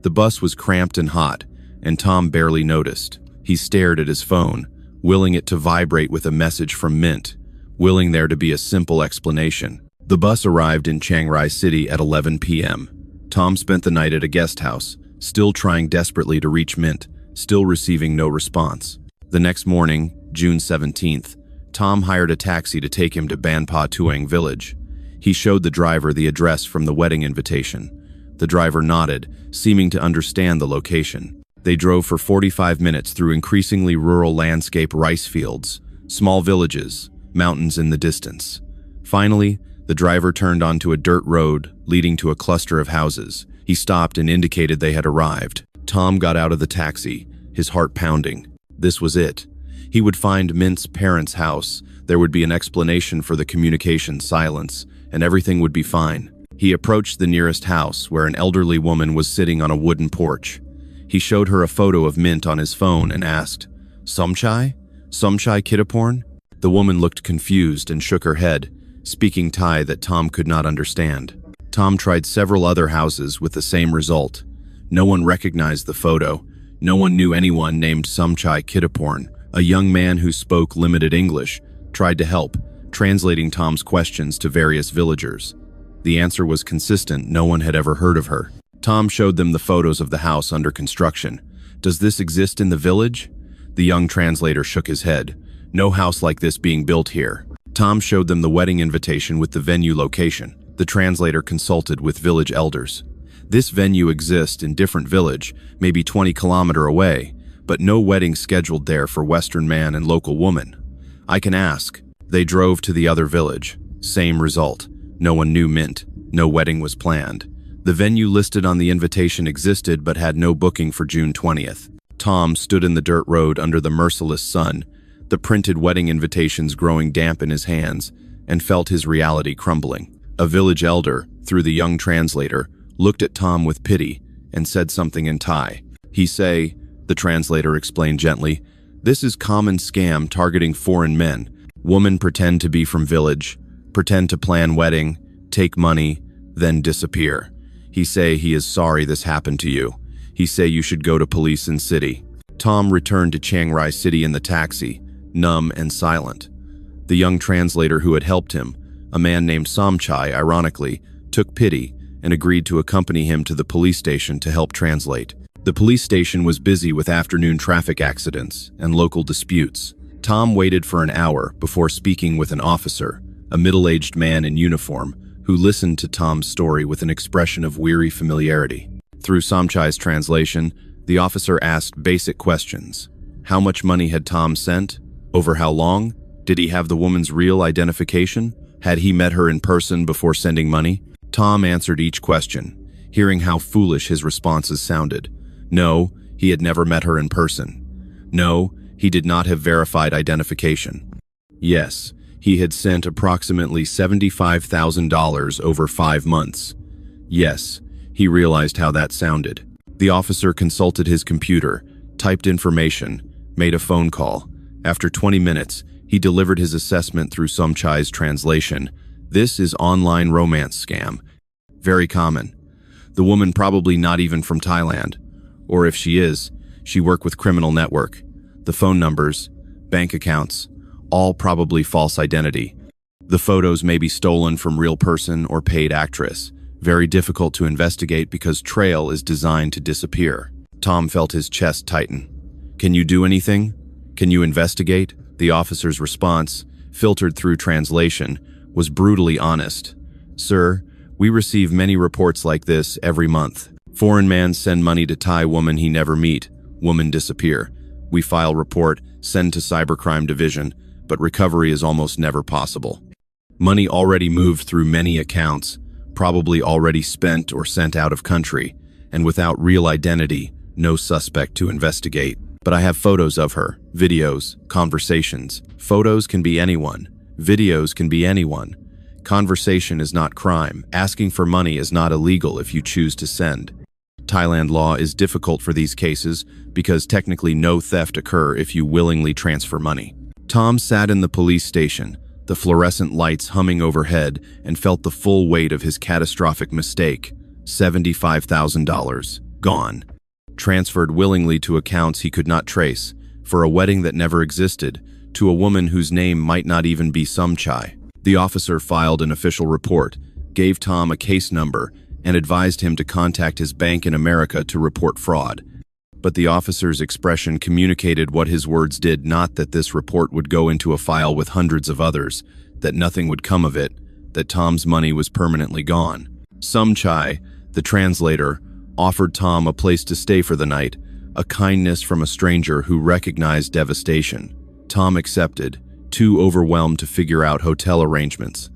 Speaker 1: The bus was cramped and hot, and Tom barely noticed. He stared at his phone, willing it to vibrate with a message from Mint, willing there to be a simple explanation. The bus arrived in Chiang Rai City at 11 p.m. Tom spent the night at a guest house, still trying desperately to reach Mint, still receiving no response. The next morning, June 17th, Tom hired a taxi to take him to Ban Pa Tueng village. He showed the driver the address from the wedding invitation. The driver nodded, seeming to understand the location. They drove for 45 minutes through increasingly rural landscape rice fields, small villages, mountains in the distance. Finally, the driver turned onto a dirt road leading to a cluster of houses. He stopped and indicated they had arrived. Tom got out of the taxi, his heart pounding. This was it. He would find Mint's parents' house. There would be an explanation for the communication silence, and everything would be fine. He approached the nearest house, where an elderly woman was sitting on a wooden porch. He showed her a photo of Mint on his phone and asked, "Somchai? Somchai Kittaporn?" The woman looked confused and shook her head, speaking Thai that Tom could not understand. Tom tried several other houses with the same result. No one recognized the photo. No one knew anyone named Somchai Kittaporn. A young man who spoke limited English tried to help, translating Tom's questions to various villagers. The answer was consistent: no one had ever heard of her. Tom showed them the photos of the house under construction. "Does this exist in the village?" The young translator shook his head. "No house like this being built here." Tom showed them the wedding invitation with the venue location. The translator consulted with village elders. "This venue exists in different village, maybe 20 kilometers away, but no wedding scheduled there for Western man and local woman. I can ask." They drove to the other village. Same result. No one knew Mint. No wedding was planned. The venue listed on the invitation existed but had no booking for June 20th. Tom stood in the dirt road under the merciless sun, the printed wedding invitations growing damp in his hands, and felt his reality crumbling. A village elder, through the young translator, looked at Tom with pity and said something in Thai. "He say," the translator explained gently, "this is common scam targeting foreign men. Woman pretend to be from village, pretend to plan wedding, take money, then disappear. He say he is sorry this happened to you. He say you should go to police in city." Tom returned to Chiang Rai City in the taxi, numb and silent. The young translator who had helped him, a man named Somchai, ironically, took pity and agreed to accompany him to the police station to help translate. The police station was busy with afternoon traffic accidents and local disputes. Tom waited for an hour before speaking with an officer, a middle-aged man in uniform, who listened to Tom's story with an expression of weary familiarity. Through Somchai's translation, the officer asked basic questions. How much money had Tom sent? Over how long? Did he have the woman's real identification? Had he met her in person before sending money? Tom answered each question, hearing how foolish his responses sounded. No, he had never met her in person. No, he did not have verified identification. Yes, he had sent approximately $75,000 over 5 months. Yes, he realized how that sounded. The officer consulted his computer, typed information, made a phone call. After 20 minutes, he delivered his assessment through Somchai's translation. This is online romance scam. Very common. The woman probably not even from Thailand. Or if she is, she worked with criminal network. The phone numbers, bank accounts, all probably false identity. The photos may be stolen from real person or paid actress. Very difficult to investigate because trail is designed to disappear. Tom felt his chest tighten. Can you do anything? Can you investigate? The officer's response, filtered through translation, was brutally honest. Sir, we receive many reports like this every month. Foreign man send money to Thai woman he never meet. Woman disappear. We file report, send to cybercrime division, but recovery is almost never possible. Money already moved through many accounts, probably already spent or sent out of country, and without real identity, no suspect to investigate. But I have photos of her, videos, conversations. Photos can be anyone. Videos can be anyone. Conversation is not crime. Asking for money is not illegal if you choose to send. Thailand law is difficult for these cases because technically no theft occur if you willingly transfer money. Tom sat in the police station, the fluorescent lights humming overhead, and felt the full weight of his catastrophic mistake. $75,000. Gone. Transferred willingly to accounts he could not trace, for a wedding that never existed, to a woman whose name might not even be Somchai. The officer filed an official report, gave Tom a case number, and advised him to contact his bank in America to report fraud. But the officer's expression communicated what his words did, not that this report would go into a file with hundreds of others, that nothing would come of it, that Tom's money was permanently gone. Somchai, the translator, offered Tom a place to stay for the night, a kindness from a stranger who recognized devastation. Tom accepted, too overwhelmed to figure out hotel arrangements.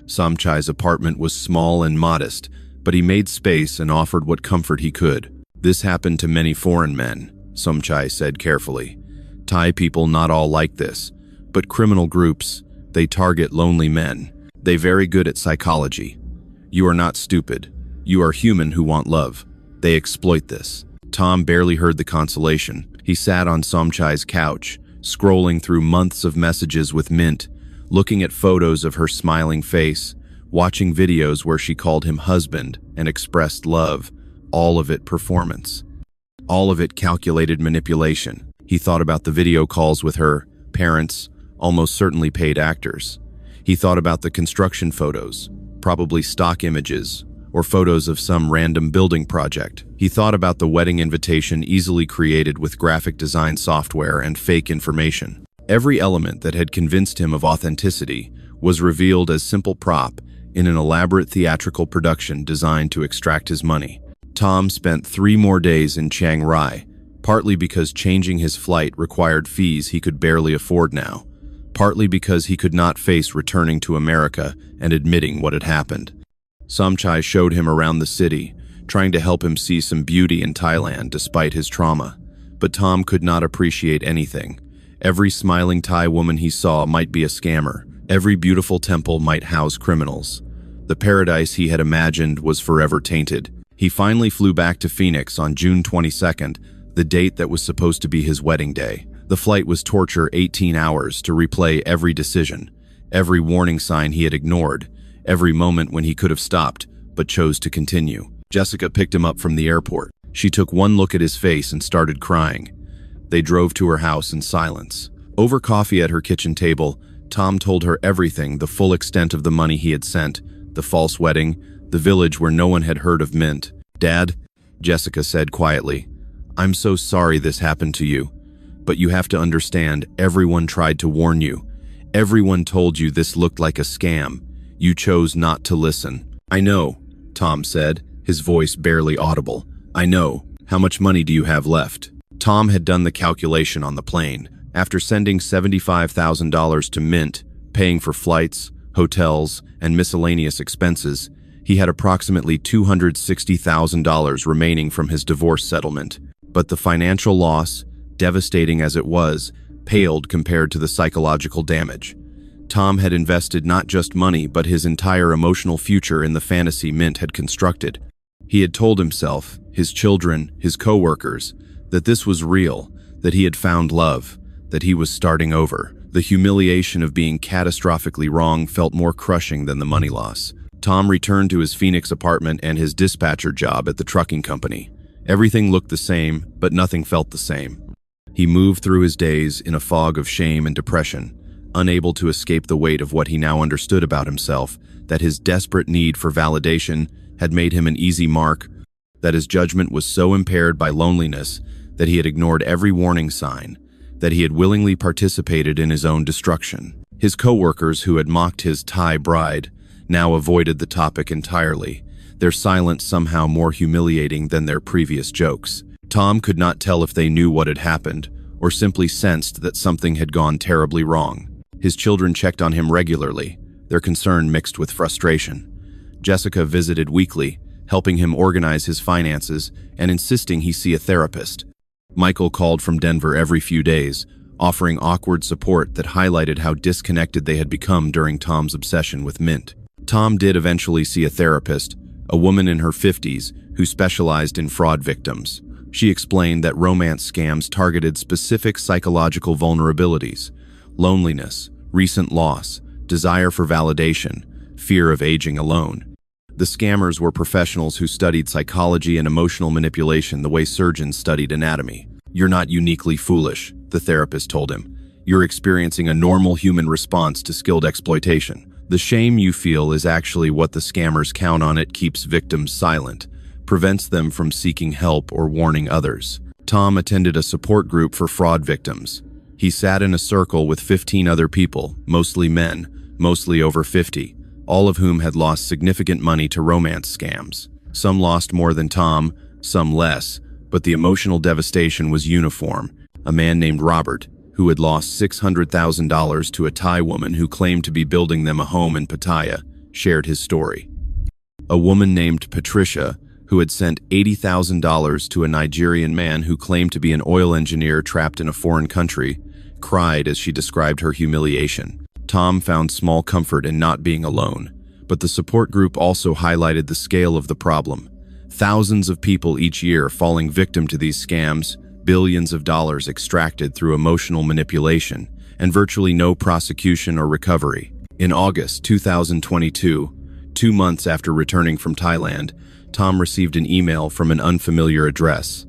Speaker 1: Somchai's apartment was small and modest, but he made space and offered what comfort he could. This happened to many foreign men, Somchai said carefully. Thai people not all like this, but criminal groups, they target lonely men. They very good at psychology. You are not stupid. You are human who want love. They exploit this. Tom barely heard the consolation. He sat on Somchai's couch, scrolling through months of messages with Mint, looking at photos of her smiling face, watching videos where she called him husband and expressed love, all of it performance. All of it calculated manipulation. He thought about the video calls with her parents, almost certainly paid actors. He thought about the construction photos, probably stock images, or photos of some random building project. He thought about the wedding invitation easily created with graphic design software and fake information. Every element that had convinced him of authenticity was revealed as simple prop in an elaborate theatrical production designed to extract his money. Tom spent 3 more days in Chiang Rai, partly because changing his flight required fees he could barely afford now, partly because he could not face returning to America and admitting what had happened. Somchai showed him around the city, trying to help him see some beauty in Thailand despite his trauma. But Tom could not appreciate anything. Every smiling Thai woman he saw might be a scammer. Every beautiful temple might house criminals. The paradise he had imagined was forever tainted. He finally flew back to Phoenix on June 22nd, the date that was supposed to be his wedding day. The flight was torture 18 hours to replay every decision, every warning sign he had ignored, every moment when he could have stopped, but chose to continue. Jessica picked him up from the airport. She took one look at his face and started crying. They drove to her house in silence. Over coffee at her kitchen table, Tom told her everything, the full extent of the money he had sent, the false wedding, the village where no one had heard of Mint. "Dad," Jessica said quietly, "I'm so sorry this happened to you. But you have to understand, everyone tried to warn you. Everyone told you this looked like a scam. You chose not to listen." "I know," Tom said, his voice barely audible. "I know. How much money do you have left?" Tom had done the calculation on the plane. After sending $75,000 to Mint, paying for flights, hotels, and miscellaneous expenses, he had approximately $260,000 remaining from his divorce settlement. But the financial loss, devastating as it was, paled compared to the psychological damage. Tom had invested not just money but his entire emotional future in the fantasy Mint had constructed. He had told himself, his children, his co-workers, that this was real, that he had found love, that he was starting over. The humiliation of being catastrophically wrong felt more crushing than the money loss. Tom returned to his Phoenix apartment and his dispatcher job at the trucking company. Everything looked the same, but nothing felt the same. He moved through his days in a fog of shame and depression, unable to escape the weight of what he now understood about himself, that his desperate need for validation had made him an easy mark, that his judgment was so impaired by loneliness that he had ignored every warning sign, that he had willingly participated in his own destruction. His co-workers who had mocked his Thai bride now avoided the topic entirely, their silence somehow more humiliating than their previous jokes. Tom could not tell if they knew what had happened, or simply sensed that something had gone terribly wrong. His children checked on him regularly, their concern mixed with frustration. Jessica visited weekly, helping him organize his finances and insisting he see a therapist. Michael called from Denver every few days, offering awkward support that highlighted how disconnected they had become during Tom's obsession with Mint. Tom did eventually see a therapist, a woman in her 50s who specialized in fraud victims. She explained that romance scams targeted specific psychological vulnerabilities: loneliness, recent loss, desire for validation, fear of aging alone. The scammers were professionals who studied psychology and emotional manipulation the way surgeons studied anatomy. "You're not uniquely foolish," the therapist told him. "You're experiencing a normal human response to skilled exploitation. The shame you feel is actually what the scammers count on. It keeps victims silent, prevents them from seeking help or warning others." Tom attended a support group for fraud victims. He sat in a circle with 15 other people, mostly men, mostly over 50, all of whom had lost significant money to romance scams. Some lost more than Tom, some less, but the emotional devastation was uniform. A man named Robert, who had lost $600,000 to a Thai woman who claimed to be building them a home in Pattaya, shared his story. A woman named Patricia, who had sent $80,000 to a Nigerian man who claimed to be an oil engineer trapped in a foreign country, cried as she described her humiliation. Tom found small comfort in not being alone, but the support group also highlighted the scale of the problem. Thousands of people each year falling victim to these scams, billions of dollars extracted through emotional manipulation, and virtually no prosecution or recovery. In August 2022, 2 months after returning from Thailand, Tom received an email from an unfamiliar address.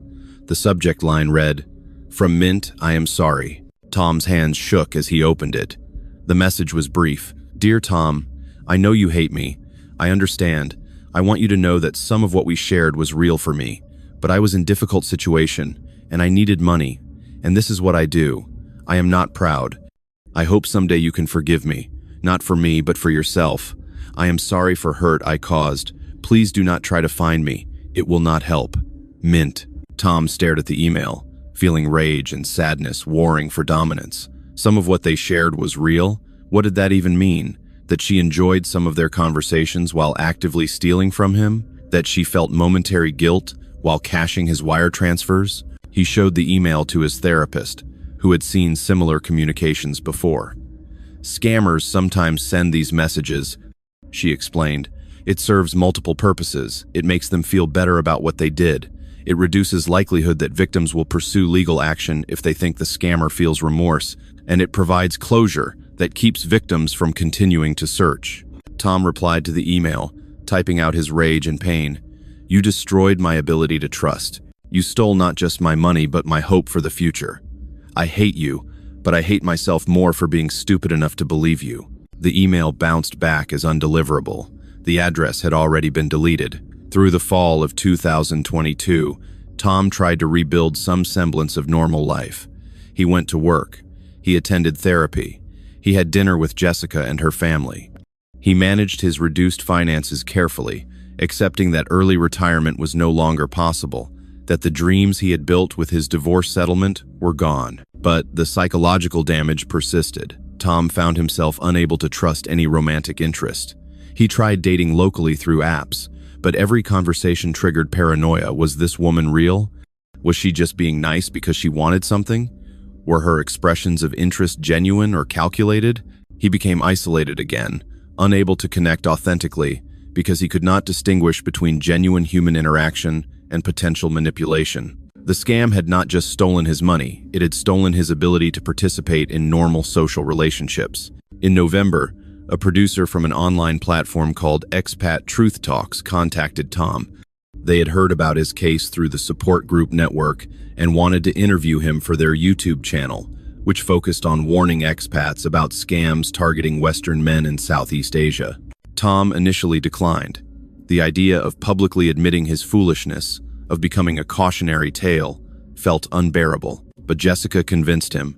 Speaker 1: The subject line read, "From Mint, I am sorry." Tom's hands shook as he opened it. The message was brief. Dear Tom, I know you hate me. I understand. I want you to know that some of what we shared was real for me, but I was in a difficult situation, and I needed money. And this is what I do. I am not proud. I hope someday you can forgive me. Not for me, but for yourself. I am sorry for hurt I caused. Please do not try to find me. It will not help. Mint. Tom stared at the email, feeling rage and sadness warring for dominance. Some of what they shared was real. What did that even mean? That she enjoyed some of their conversations while actively stealing from him? That she felt momentary guilt while cashing his wire transfers? He showed the email to his therapist, who had seen similar communications before. Scammers sometimes send these messages, she explained. It serves multiple purposes. It makes them feel better about what they did. It reduces likelihood that victims will pursue legal action if they think the scammer feels remorse, and it provides closure that keeps victims from continuing to search. Tom replied to the email, typing out his rage and pain. You destroyed my ability to trust. You stole not just my money, but my hope for the future. I hate you, but I hate myself more for being stupid enough to believe you. The email bounced back as undeliverable. The address had already been deleted. Through the fall of 2022, Tom tried to rebuild some semblance of normal life. He went to work. He attended therapy. He had dinner with Jessica and her family. He managed his reduced finances carefully, accepting that early retirement was no longer possible, that the dreams he had built with his divorce settlement were gone. But the psychological damage persisted. Tom found himself unable to trust any romantic interest. He tried dating locally through apps, but every conversation triggered paranoia. Was this woman real? Was she just being nice because she wanted something? Were her expressions of interest genuine or calculated? He became isolated again, unable to connect authentically, because he could not distinguish between genuine human interaction and potential manipulation. The scam had not just stolen his money, it had stolen his ability to participate in normal social relationships. In November, a producer from an online platform called Expat Truth Talks contacted Tom. They had heard about his case through the support group network and wanted to interview him for their YouTube channel, which focused on warning expats about scams targeting Western men in Southeast Asia. Tom initially declined. The idea of publicly admitting his foolishness, of becoming a cautionary tale, felt unbearable. But Jessica convinced him.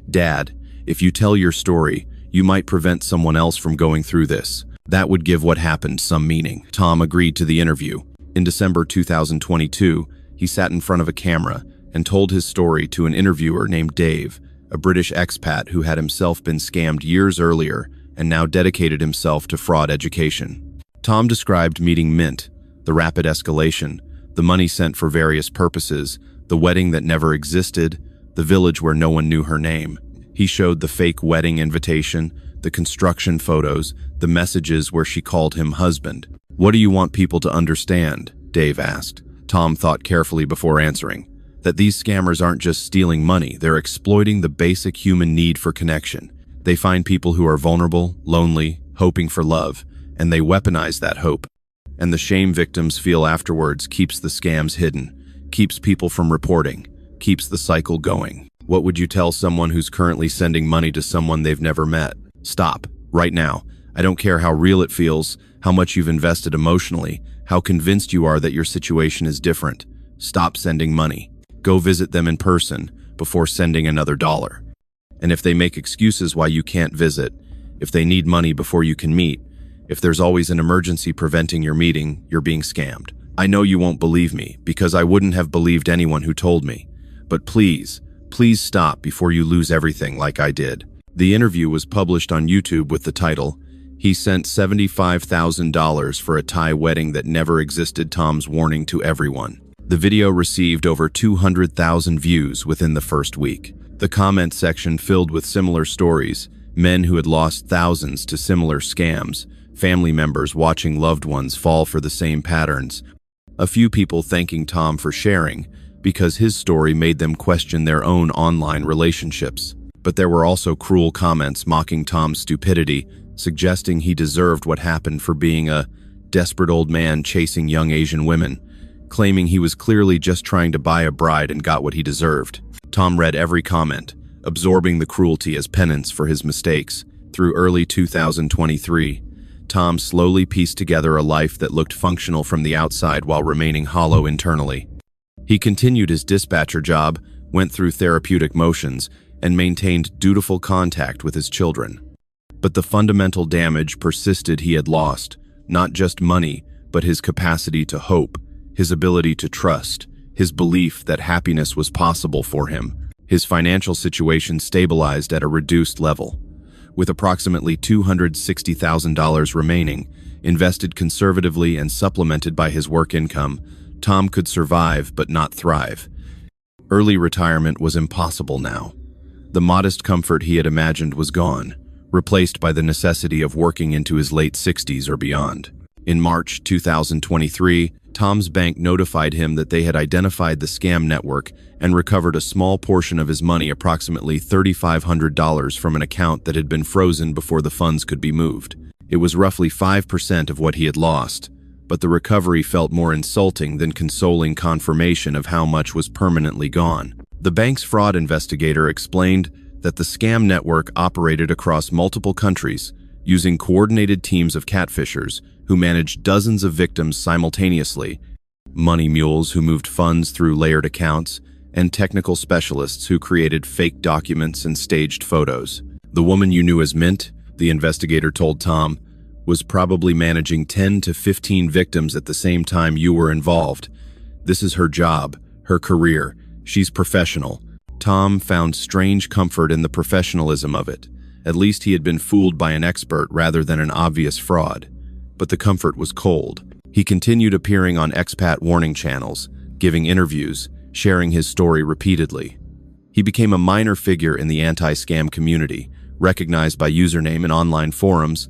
Speaker 1: Dad, if you tell your story, you might prevent someone else from going through this. That would give what happened some meaning. Tom agreed to the interview. In December 2022, he sat in front of a camera and told his story to an interviewer named Dave, a British expat who had himself been scammed years earlier and now dedicated himself to fraud education. Tom described meeting Mint, the rapid escalation, the money sent for various purposes, the wedding that never existed, the village where no one knew her name. He showed the fake wedding invitation, the construction photos, the messages where she called him husband. What do you want people to understand? Dave asked. Tom thought carefully before answering. That these scammers aren't just stealing money, they're exploiting the basic human need for connection. They find people who are vulnerable, lonely, hoping for love, and they weaponize that hope. And the shame victims feel afterwards keeps the scams hidden, keeps people from reporting, keeps the cycle going. What would you tell someone who's currently sending money to someone they've never met? Stop, right now. I don't care how real it feels, how much you've invested emotionally, how convinced you are that your situation is different. Stop sending money. Go visit them in person before sending another dollar. And if they make excuses why you can't visit, if they need money before you can meet, if there's always an emergency preventing your meeting, you're being scammed. I know you won't believe me, because I wouldn't have believed anyone who told me. But please stop before you lose everything like I did. The interview was published on YouTube with the title, He Sent $75,000 for a Thai Wedding That Never Existed, Tom's Warning to Everyone. The video received over 200,000 views within the first week. The comment section filled with similar stories, men who had lost thousands to similar scams, family members watching loved ones fall for the same patterns. A few people thanking Tom for sharing, because his story made them question their own online relationships. But there were also cruel comments mocking Tom's stupidity, suggesting he deserved what happened for being a desperate old man chasing young Asian women, claiming he was clearly just trying to buy a bride and got what he deserved. Tom read every comment, absorbing the cruelty as penance for his mistakes. Through early 2023, Tom slowly pieced together a life that looked functional from the outside while remaining hollow internally. He continued his dispatcher job, went through therapeutic motions, and maintained dutiful contact with his children. But the fundamental damage persisted. He had lost, not just money, but his capacity to hope, his ability to trust, his belief that happiness was possible for him. His financial situation stabilized at a reduced level. With approximately $260,000 remaining, invested conservatively and supplemented by his work income, Tom could survive but not thrive. Early retirement was impossible now. The modest comfort he had imagined was gone, replaced by the necessity of working into his late 60s or beyond. In March 2023, Tom's bank notified him that they had identified the scam network and recovered a small portion of his money, approximately $3,500, from an account that had been frozen before the funds could be moved. It was roughly 5% of what he had lost, but the recovery felt more insulting than consoling confirmation of how much was permanently gone. The bank's fraud investigator explained that the scam network operated across multiple countries, using coordinated teams of catfishers who managed dozens of victims simultaneously, money mules who moved funds through layered accounts, and technical specialists who created fake documents and staged photos. The woman you knew as Mint, the investigator told Tom, was probably managing 10 to 15 victims at the same time you were involved. This is her job, her career. She's professional. Tom found strange comfort in the professionalism of it. At least he had been fooled by an expert rather than an obvious fraud. But the comfort was cold. He continued appearing on Expat warning channels, giving interviews, sharing his story repeatedly. He became a minor figure in the anti-scam community, recognized by username in online forums,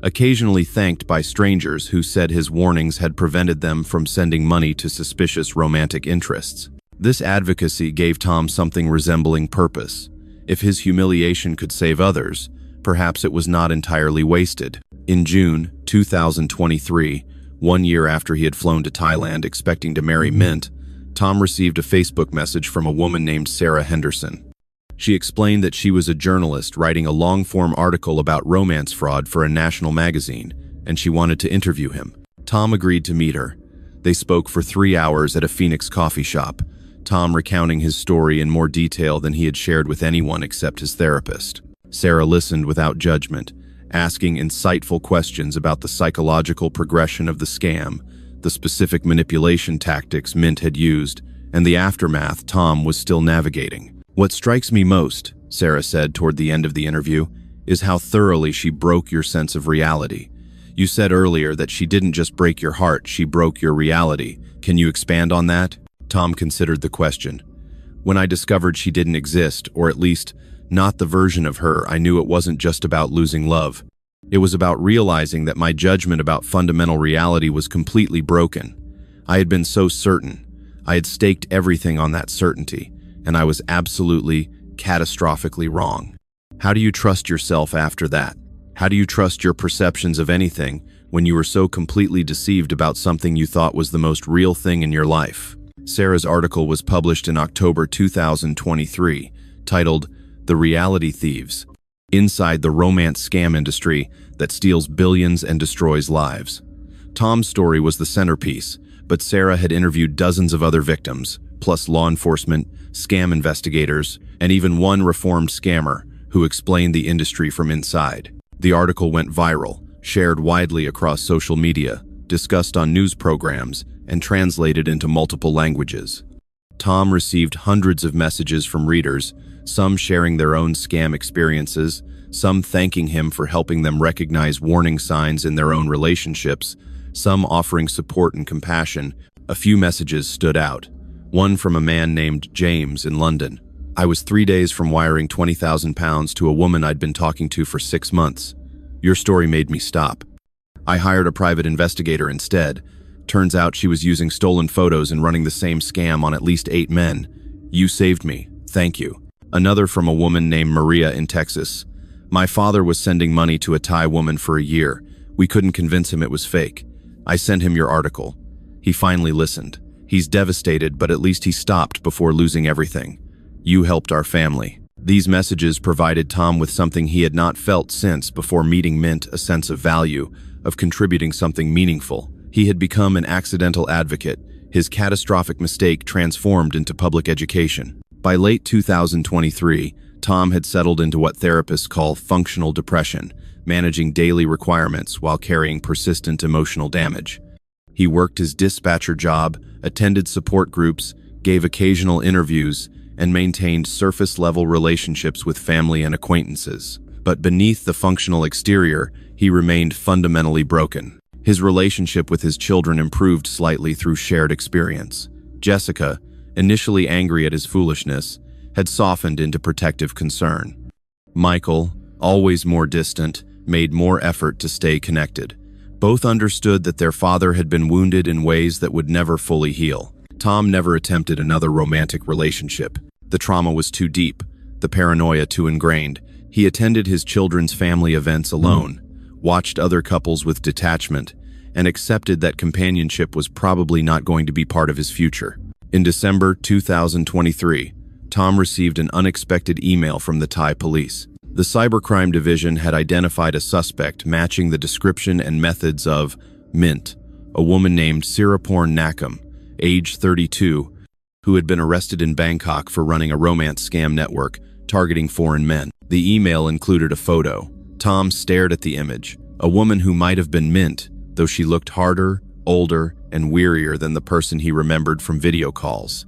Speaker 1: occasionally thanked by strangers who said his warnings had prevented them from sending money to suspicious romantic interests. This advocacy gave Tom something resembling purpose. If his humiliation could save others, perhaps it was not entirely wasted. In June 2023, 1 year after he had flown to Thailand expecting to marry Mint, Tom received a Facebook message from a woman named Sarah Henderson. She explained that she was a journalist writing a long-form article about romance fraud for a national magazine, and she wanted to interview him. Tom agreed to meet her. They spoke for 3 hours at a Phoenix coffee shop, Tom recounting his story in more detail than he had shared with anyone except his therapist. Sarah listened without judgment, asking insightful questions about the psychological progression of the scam, the specific manipulation tactics Mint had used, and the aftermath Tom was still navigating. "What strikes me most," Sarah said toward the end of the interview, "is how thoroughly she broke your sense of reality. You said earlier that she didn't just break your heart, she broke your reality. Can you expand on that?" Tom considered the question. "When I discovered she didn't exist, or at least not the version of her, I knew it wasn't just about losing love. It was about realizing that my judgment about fundamental reality was completely broken. I had been so certain. I had staked everything on that certainty, and I was absolutely, catastrophically wrong. How do you trust yourself after that? How do you trust your perceptions of anything when you were so completely deceived about something you thought was the most real thing in your life?" Sarah's article was published in October 2023, titled "The Reality Thieves: Inside the Romance Scam Industry That Steals Billions and Destroys Lives." Tom's story was the centerpiece, but Sarah had interviewed dozens of other victims, plus law enforcement, scam investigators, and even one reformed scammer who explained the industry from inside. The article went viral, shared widely across social media, discussed on news programs, and translated into multiple languages. Tom received hundreds of messages from readers, some sharing their own scam experiences, some thanking him for helping them recognize warning signs in their own relationships, some offering support and compassion. A few messages stood out. One from a man named James in London. "I was 3 days from wiring £20,000 to a woman I'd been talking to for 6 months. Your story made me stop. I hired a private investigator instead. Turns out she was using stolen photos and running the same scam on at least 8 men. You saved me. Thank you." Another from a woman named Maria in Texas. "My father was sending money to a Thai woman for a year. We couldn't convince him it was fake. I sent him your article. He finally listened. He's devastated, but at least he stopped before losing everything. You helped our family." These messages provided Tom with something he had not felt since before meeting Mint, a sense of value, of contributing something meaningful. He had become an accidental advocate, his catastrophic mistake transformed into public education. By late 2023, Tom had settled into what therapists call functional depression, managing daily requirements while carrying persistent emotional damage. He worked his dispatcher job, attended support groups, gave occasional interviews, and maintained surface-level relationships with family and acquaintances. But beneath the functional exterior, he remained fundamentally broken. His relationship with his children improved slightly through shared experience. Jessica, initially angry at his foolishness, had softened into protective concern. Michael, always more distant, made more effort to stay connected. Both understood that their father had been wounded in ways that would never fully heal. Tom never attempted another romantic relationship. The trauma was too deep, the paranoia too ingrained. He attended his children's family events alone, watched other couples with detachment, and accepted that companionship was probably not going to be part of his future. In December 2023, Tom received an unexpected email from the Thai police. The cybercrime division had identified a suspect matching the description and methods of Mint, a woman named Siraporn Nakam, age 32, who had been arrested in Bangkok for running a romance scam network targeting foreign men. The email included a photo. Tom stared at the image, a woman who might have been Mint, though she looked harder, older, and wearier than the person he remembered from video calls.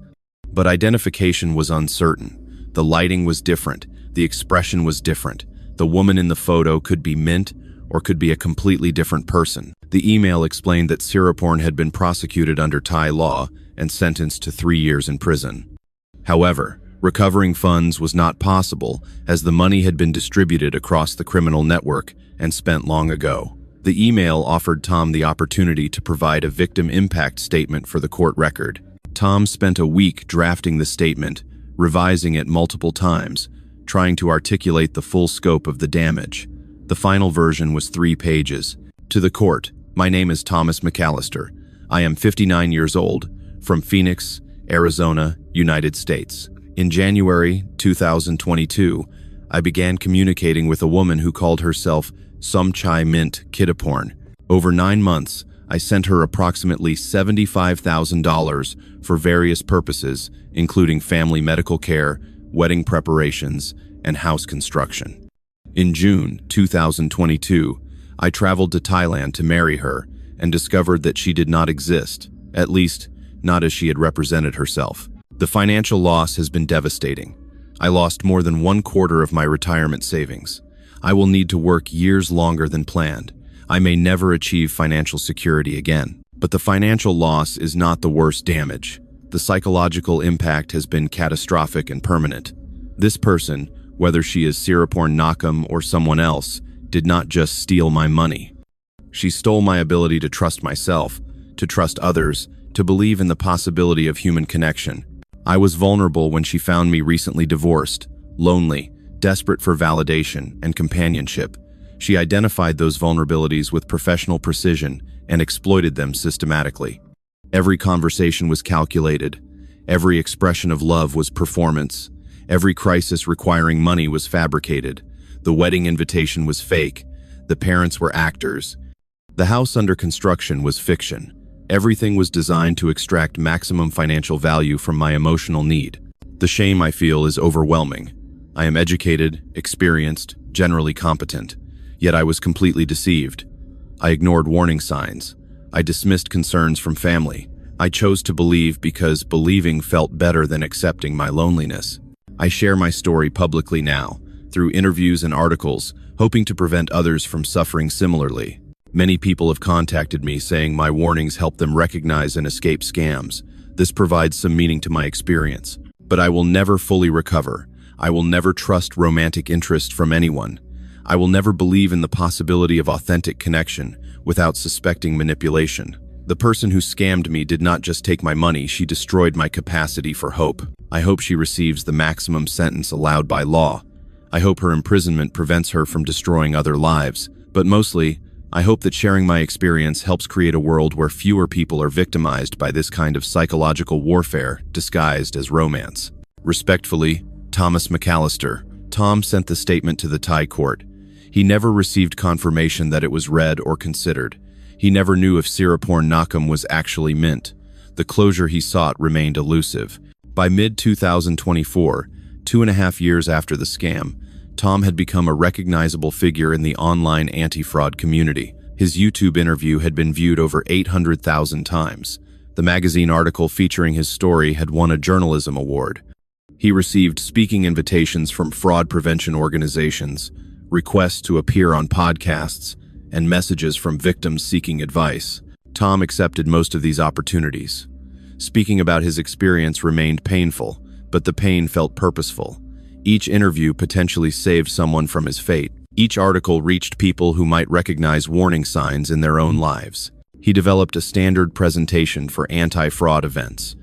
Speaker 1: But identification was uncertain. The lighting was different. The expression was different. The woman in the photo could be Mint or could be a completely different person. The email explained that Siraporn had been prosecuted under Thai law and sentenced to 3 years in prison. However, recovering funds was not possible as the money had been distributed across the criminal network and spent long ago. The email offered Tom the opportunity to provide a victim impact statement for the court record. Tom spent a week drafting the statement, revising it multiple times, trying to articulate the full scope of the damage. The final version was 3 pages. To the court, my name is Thomas McAllister. I am 59 years old, from Phoenix, Arizona, United States. In January 2022, I began communicating with a woman who called herself Somchai Mint Kidaporn. Over 9 months, I sent her approximately $75,000 for various purposes, including family medical care, wedding preparations, and house construction. In June 2022, I traveled to Thailand to marry her and discovered that she did not exist, at least not as she had represented herself. The financial loss has been devastating. I lost more than 1/4 of my retirement savings. I will need to work years longer than planned. I may never achieve financial security again. But the financial loss is not the worst damage. The psychological impact has been catastrophic and permanent. This person, whether she is Siraporn Nakam or someone else, did not just steal my money. She stole my ability to trust myself, to trust others, to believe in the possibility of human connection. I was vulnerable when she found me recently divorced, lonely, desperate for validation and companionship. She identified those vulnerabilities with professional precision and exploited them systematically. Every conversation was calculated. Every expression of love was performance. Every crisis requiring money was fabricated. The wedding invitation was fake. The parents were actors. The house under construction was fiction. Everything was designed to extract maximum financial value from my emotional need. The shame I feel is overwhelming. I am educated, experienced, generally competent. Yet I was completely deceived. I ignored warning signs. I dismissed concerns from family. I chose to believe because believing felt better than accepting my loneliness. I share my story publicly now, through interviews and articles, hoping to prevent others from suffering similarly. Many people have contacted me saying my warnings help them recognize and escape scams. This provides some meaning to my experience. But I will never fully recover. I will never trust romantic interest from anyone. I will never believe in the possibility of authentic connection without suspecting manipulation. The person who scammed me did not just take my money, she destroyed my capacity for hope. I hope she receives the maximum sentence allowed by law. I hope her imprisonment prevents her from destroying other lives. But mostly, I hope that sharing my experience helps create a world where fewer people are victimized by this kind of psychological warfare disguised as romance. Respectfully, Thomas McAllister. Tom sent the statement to the Thai court. He never received confirmation that it was read or considered. He never knew if Sirapur Nakam was actually mint. The closure he sought remained elusive. By mid-2024, 2.5 years after the scam, Tom had become a recognizable figure in the online anti-fraud community. His YouTube interview had been viewed over 800,000 times. The magazine article featuring his story had won a journalism award. He received speaking invitations from fraud prevention organizations, requests to appear on podcasts, and messages from victims seeking advice. Tom accepted most of these opportunities. Speaking about his experience remained painful, but the pain felt purposeful. Each interview potentially saved someone from his fate. Each article reached people who might recognize warning signs in their own lives. He developed a standard presentation for anti-fraud events,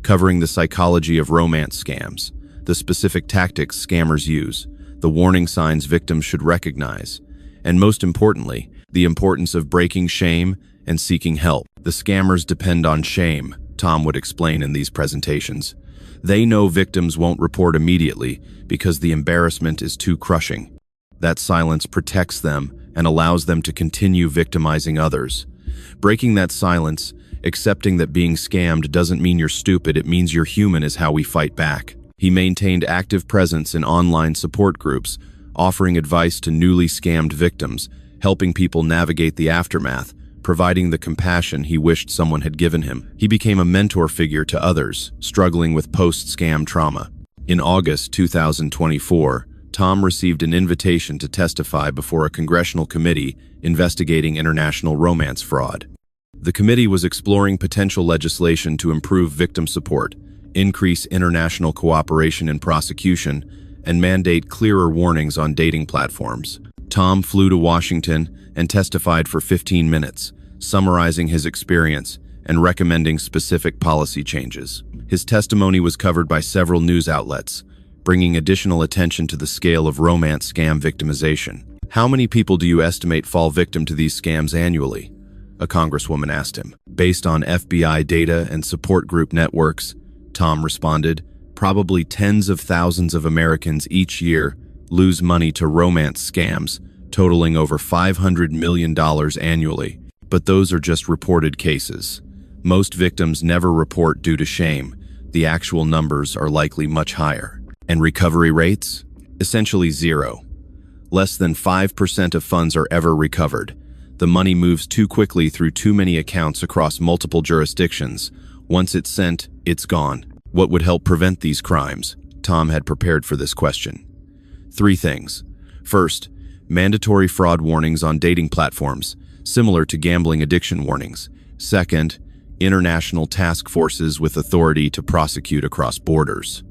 Speaker 1: covering the psychology of romance scams, the specific tactics scammers use, the warning signs victims should recognize, and most importantly, the importance of breaking shame and seeking help. The scammers depend on shame, Tom would explain in these presentations. They know victims won't report immediately because the embarrassment is too crushing. That silence protects them and allows them to continue victimizing others. Breaking that silence, accepting that being scammed doesn't mean you're stupid, it means you're human, is how we fight back. He maintained active presence in online support groups, offering advice to newly scammed victims, helping people navigate the aftermath, providing the compassion he wished someone had given him. He became a mentor figure to others, struggling with post-scam trauma. In August 2024, Tom received an invitation to testify before a congressional committee investigating international romance fraud. The committee was exploring potential legislation to improve victim support, increase international cooperation in prosecution, and mandate clearer warnings on dating platforms. Tom flew to Washington and testified for 15 minutes, summarizing his experience and recommending specific policy changes. His testimony was covered by several news outlets, bringing additional attention to the scale of romance scam victimization. "How many people do you estimate fall victim to these scams annually?" a congresswoman asked him. "Based on FBI data and support group networks," Tom responded, "probably tens of thousands of Americans each year lose money to romance scams, totaling over $500 million annually. But those are just reported cases. Most victims never report due to shame. The actual numbers are likely much higher." And recovery rates? Essentially zero. Less than 5% of funds are ever recovered. The money moves too quickly through too many accounts across multiple jurisdictions. Once it's sent, it's gone. What would help prevent these crimes? Tom had prepared for this question. 3 things. First, mandatory fraud warnings on dating platforms, similar to gambling addiction warnings. Second, international task forces with authority to prosecute across borders.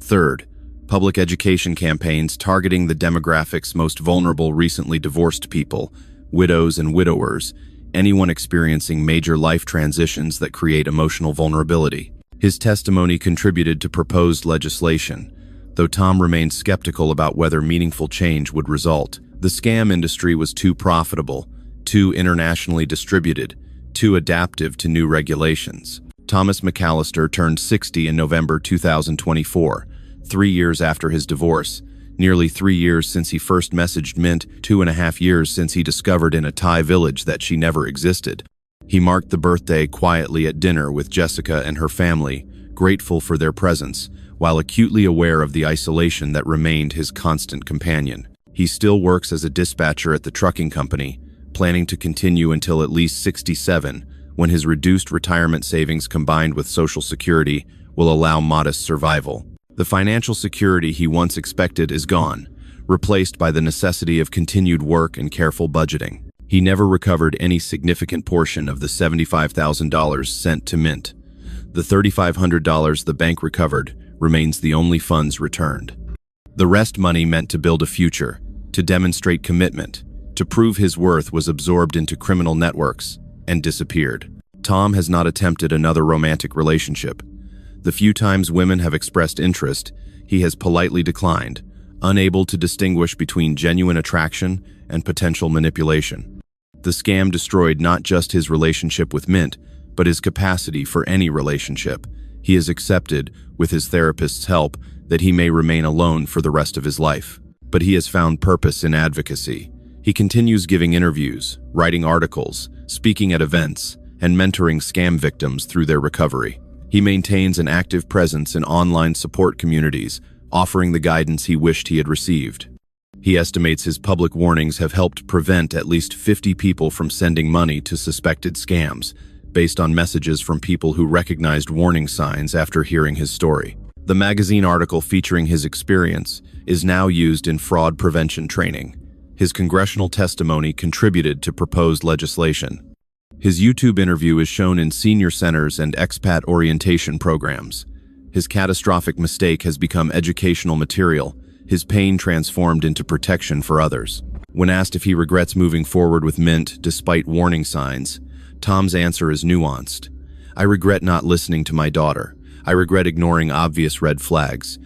Speaker 1: Third, public education campaigns targeting the demographics most vulnerable: recently divorced people, widows and widowers, anyone experiencing major life transitions that create emotional vulnerability. His testimony contributed to proposed legislation, though Tom remained skeptical about whether meaningful change would result. The scam industry was too profitable, too internationally distributed, too adaptive to new regulations. Thomas McAllister turned 60 in November 2024, 3 years after his divorce, nearly 3 years since he first messaged Mint, 2.5 years since he discovered in a Thai village that she never existed. He marked the birthday quietly at dinner with Jessica and her family, grateful for their presence, while acutely aware of the isolation that remained his constant companion. He still works as a dispatcher at the trucking company, planning to continue until at least 67, when his reduced retirement savings combined with Social Security will allow modest survival. The financial security he once expected is gone, replaced by the necessity of continued work and careful budgeting. He never recovered any significant portion of the $75,000 sent to Mint. The $3,500 the bank recovered remains the only funds returned. The rest money meant to build a future, to demonstrate commitment, to prove his worth was absorbed into criminal networks and disappeared. Tom has not attempted another romantic relationship. The few times women have expressed interest, he has politely declined, unable to distinguish between genuine attraction and potential manipulation. The scam destroyed not just his relationship with Mint, but his capacity for any relationship. He has accepted, with his therapist's help, that he may remain alone for the rest of his life. But he has found purpose in advocacy. He continues giving interviews, writing articles, speaking at events, and mentoring scam victims through their recovery. He maintains an active presence in online support communities, offering the guidance he wished he had received. He estimates his public warnings have helped prevent at least 50 people from sending money to suspected scams, based on messages from people who recognized warning signs after hearing his story. The magazine article featuring his experience is now used in fraud prevention training. His congressional testimony contributed to proposed legislation. His YouTube interview is shown in senior centers and expat orientation programs. His catastrophic mistake has become educational material, his pain transformed into protection for others. When asked if he regrets moving forward with Mint despite warning signs, Tom's answer is nuanced. "I regret not listening to my daughter. I regret ignoring obvious red flags.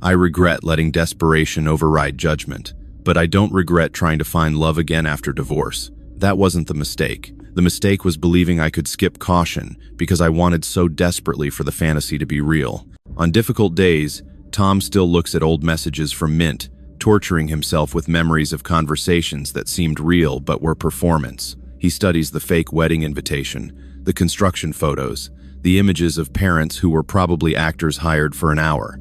Speaker 1: I regret letting desperation override judgment. But I don't regret trying to find love again after divorce. That wasn't the mistake. The mistake was believing I could skip caution because I wanted so desperately for the fantasy to be real." On difficult days, Tom still looks at old messages from Mint, torturing himself with memories of conversations that seemed real but were performance. He studies the fake wedding invitation, the construction photos, the images of parents who were probably actors hired for an hour.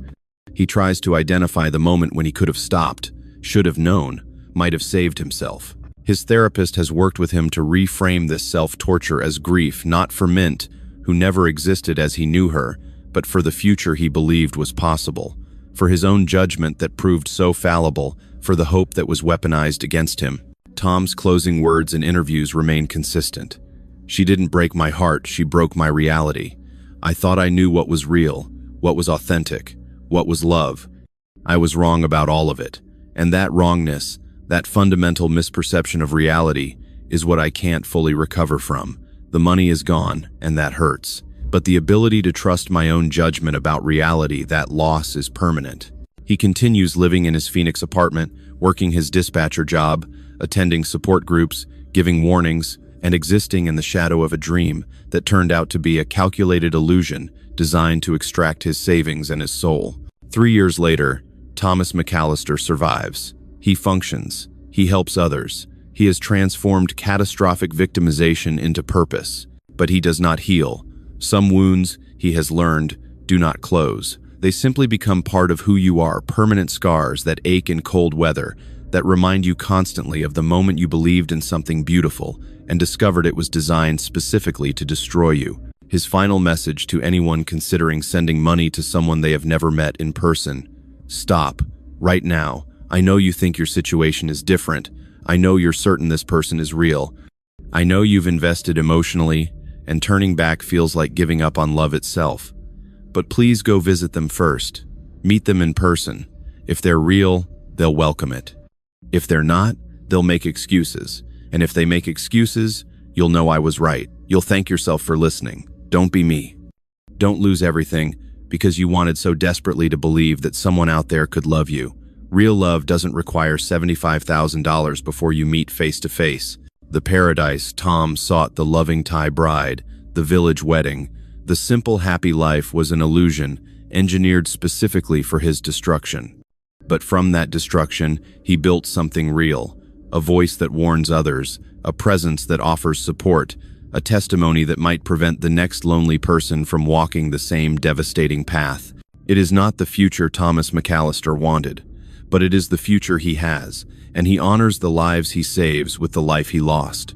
Speaker 1: He tries to identify the moment when he could have stopped, should have known, might have saved himself. His therapist has worked with him to reframe this self-torture as grief, not for Mint, who never existed as he knew her, but for the future he believed was possible, for his own judgment that proved so fallible, for the hope that was weaponized against him. Tom's closing words in interviews remain consistent. "She didn't break my heart, she broke my reality. I thought I knew what was real, what was authentic, what was love. I was wrong about all of it. And that wrongness, that fundamental misperception of reality, is what I can't fully recover from. The money is gone, and that hurts. But the ability to trust my own judgment about reality, that loss is permanent." He continues living in his Phoenix apartment, working his dispatcher job, attending support groups, giving warnings, and existing in the shadow of a dream that turned out to be a calculated illusion designed to extract his savings and his soul. 3 years later, Thomas McAllister survives. He functions. He helps others. He has transformed catastrophic victimization into purpose. But he does not heal. Some wounds, he has learned, do not close. They simply become part of who you are, permanent scars that ache in cold weather, that remind you constantly of the moment you believed in something beautiful and discovered it was designed specifically to destroy you. His final message to anyone considering sending money to someone they have never met in person: stop, right now. I know you think your situation is different. I know you're certain this person is real. I know you've invested emotionally, and turning back feels like giving up on love itself. But please go visit them first. Meet them in person. If they're real, they'll welcome it. If they're not, they'll make excuses. And if they make excuses, you'll know I was right. You'll thank yourself for listening. Don't be me. Don't lose everything because you wanted so desperately to believe that someone out there could love you. Real love doesn't require $75,000 before you meet face to face. The paradise Tom sought, the loving Thai bride, the village wedding, the simple happy life was an illusion engineered specifically for his destruction. But from that destruction, he built something real, a voice that warns others, a presence that offers support, a testimony that might prevent the next lonely person from walking the same devastating path. It is not the future Thomas McAllister wanted, but it is the future he has, and he honors the lives he saves with the life he lost.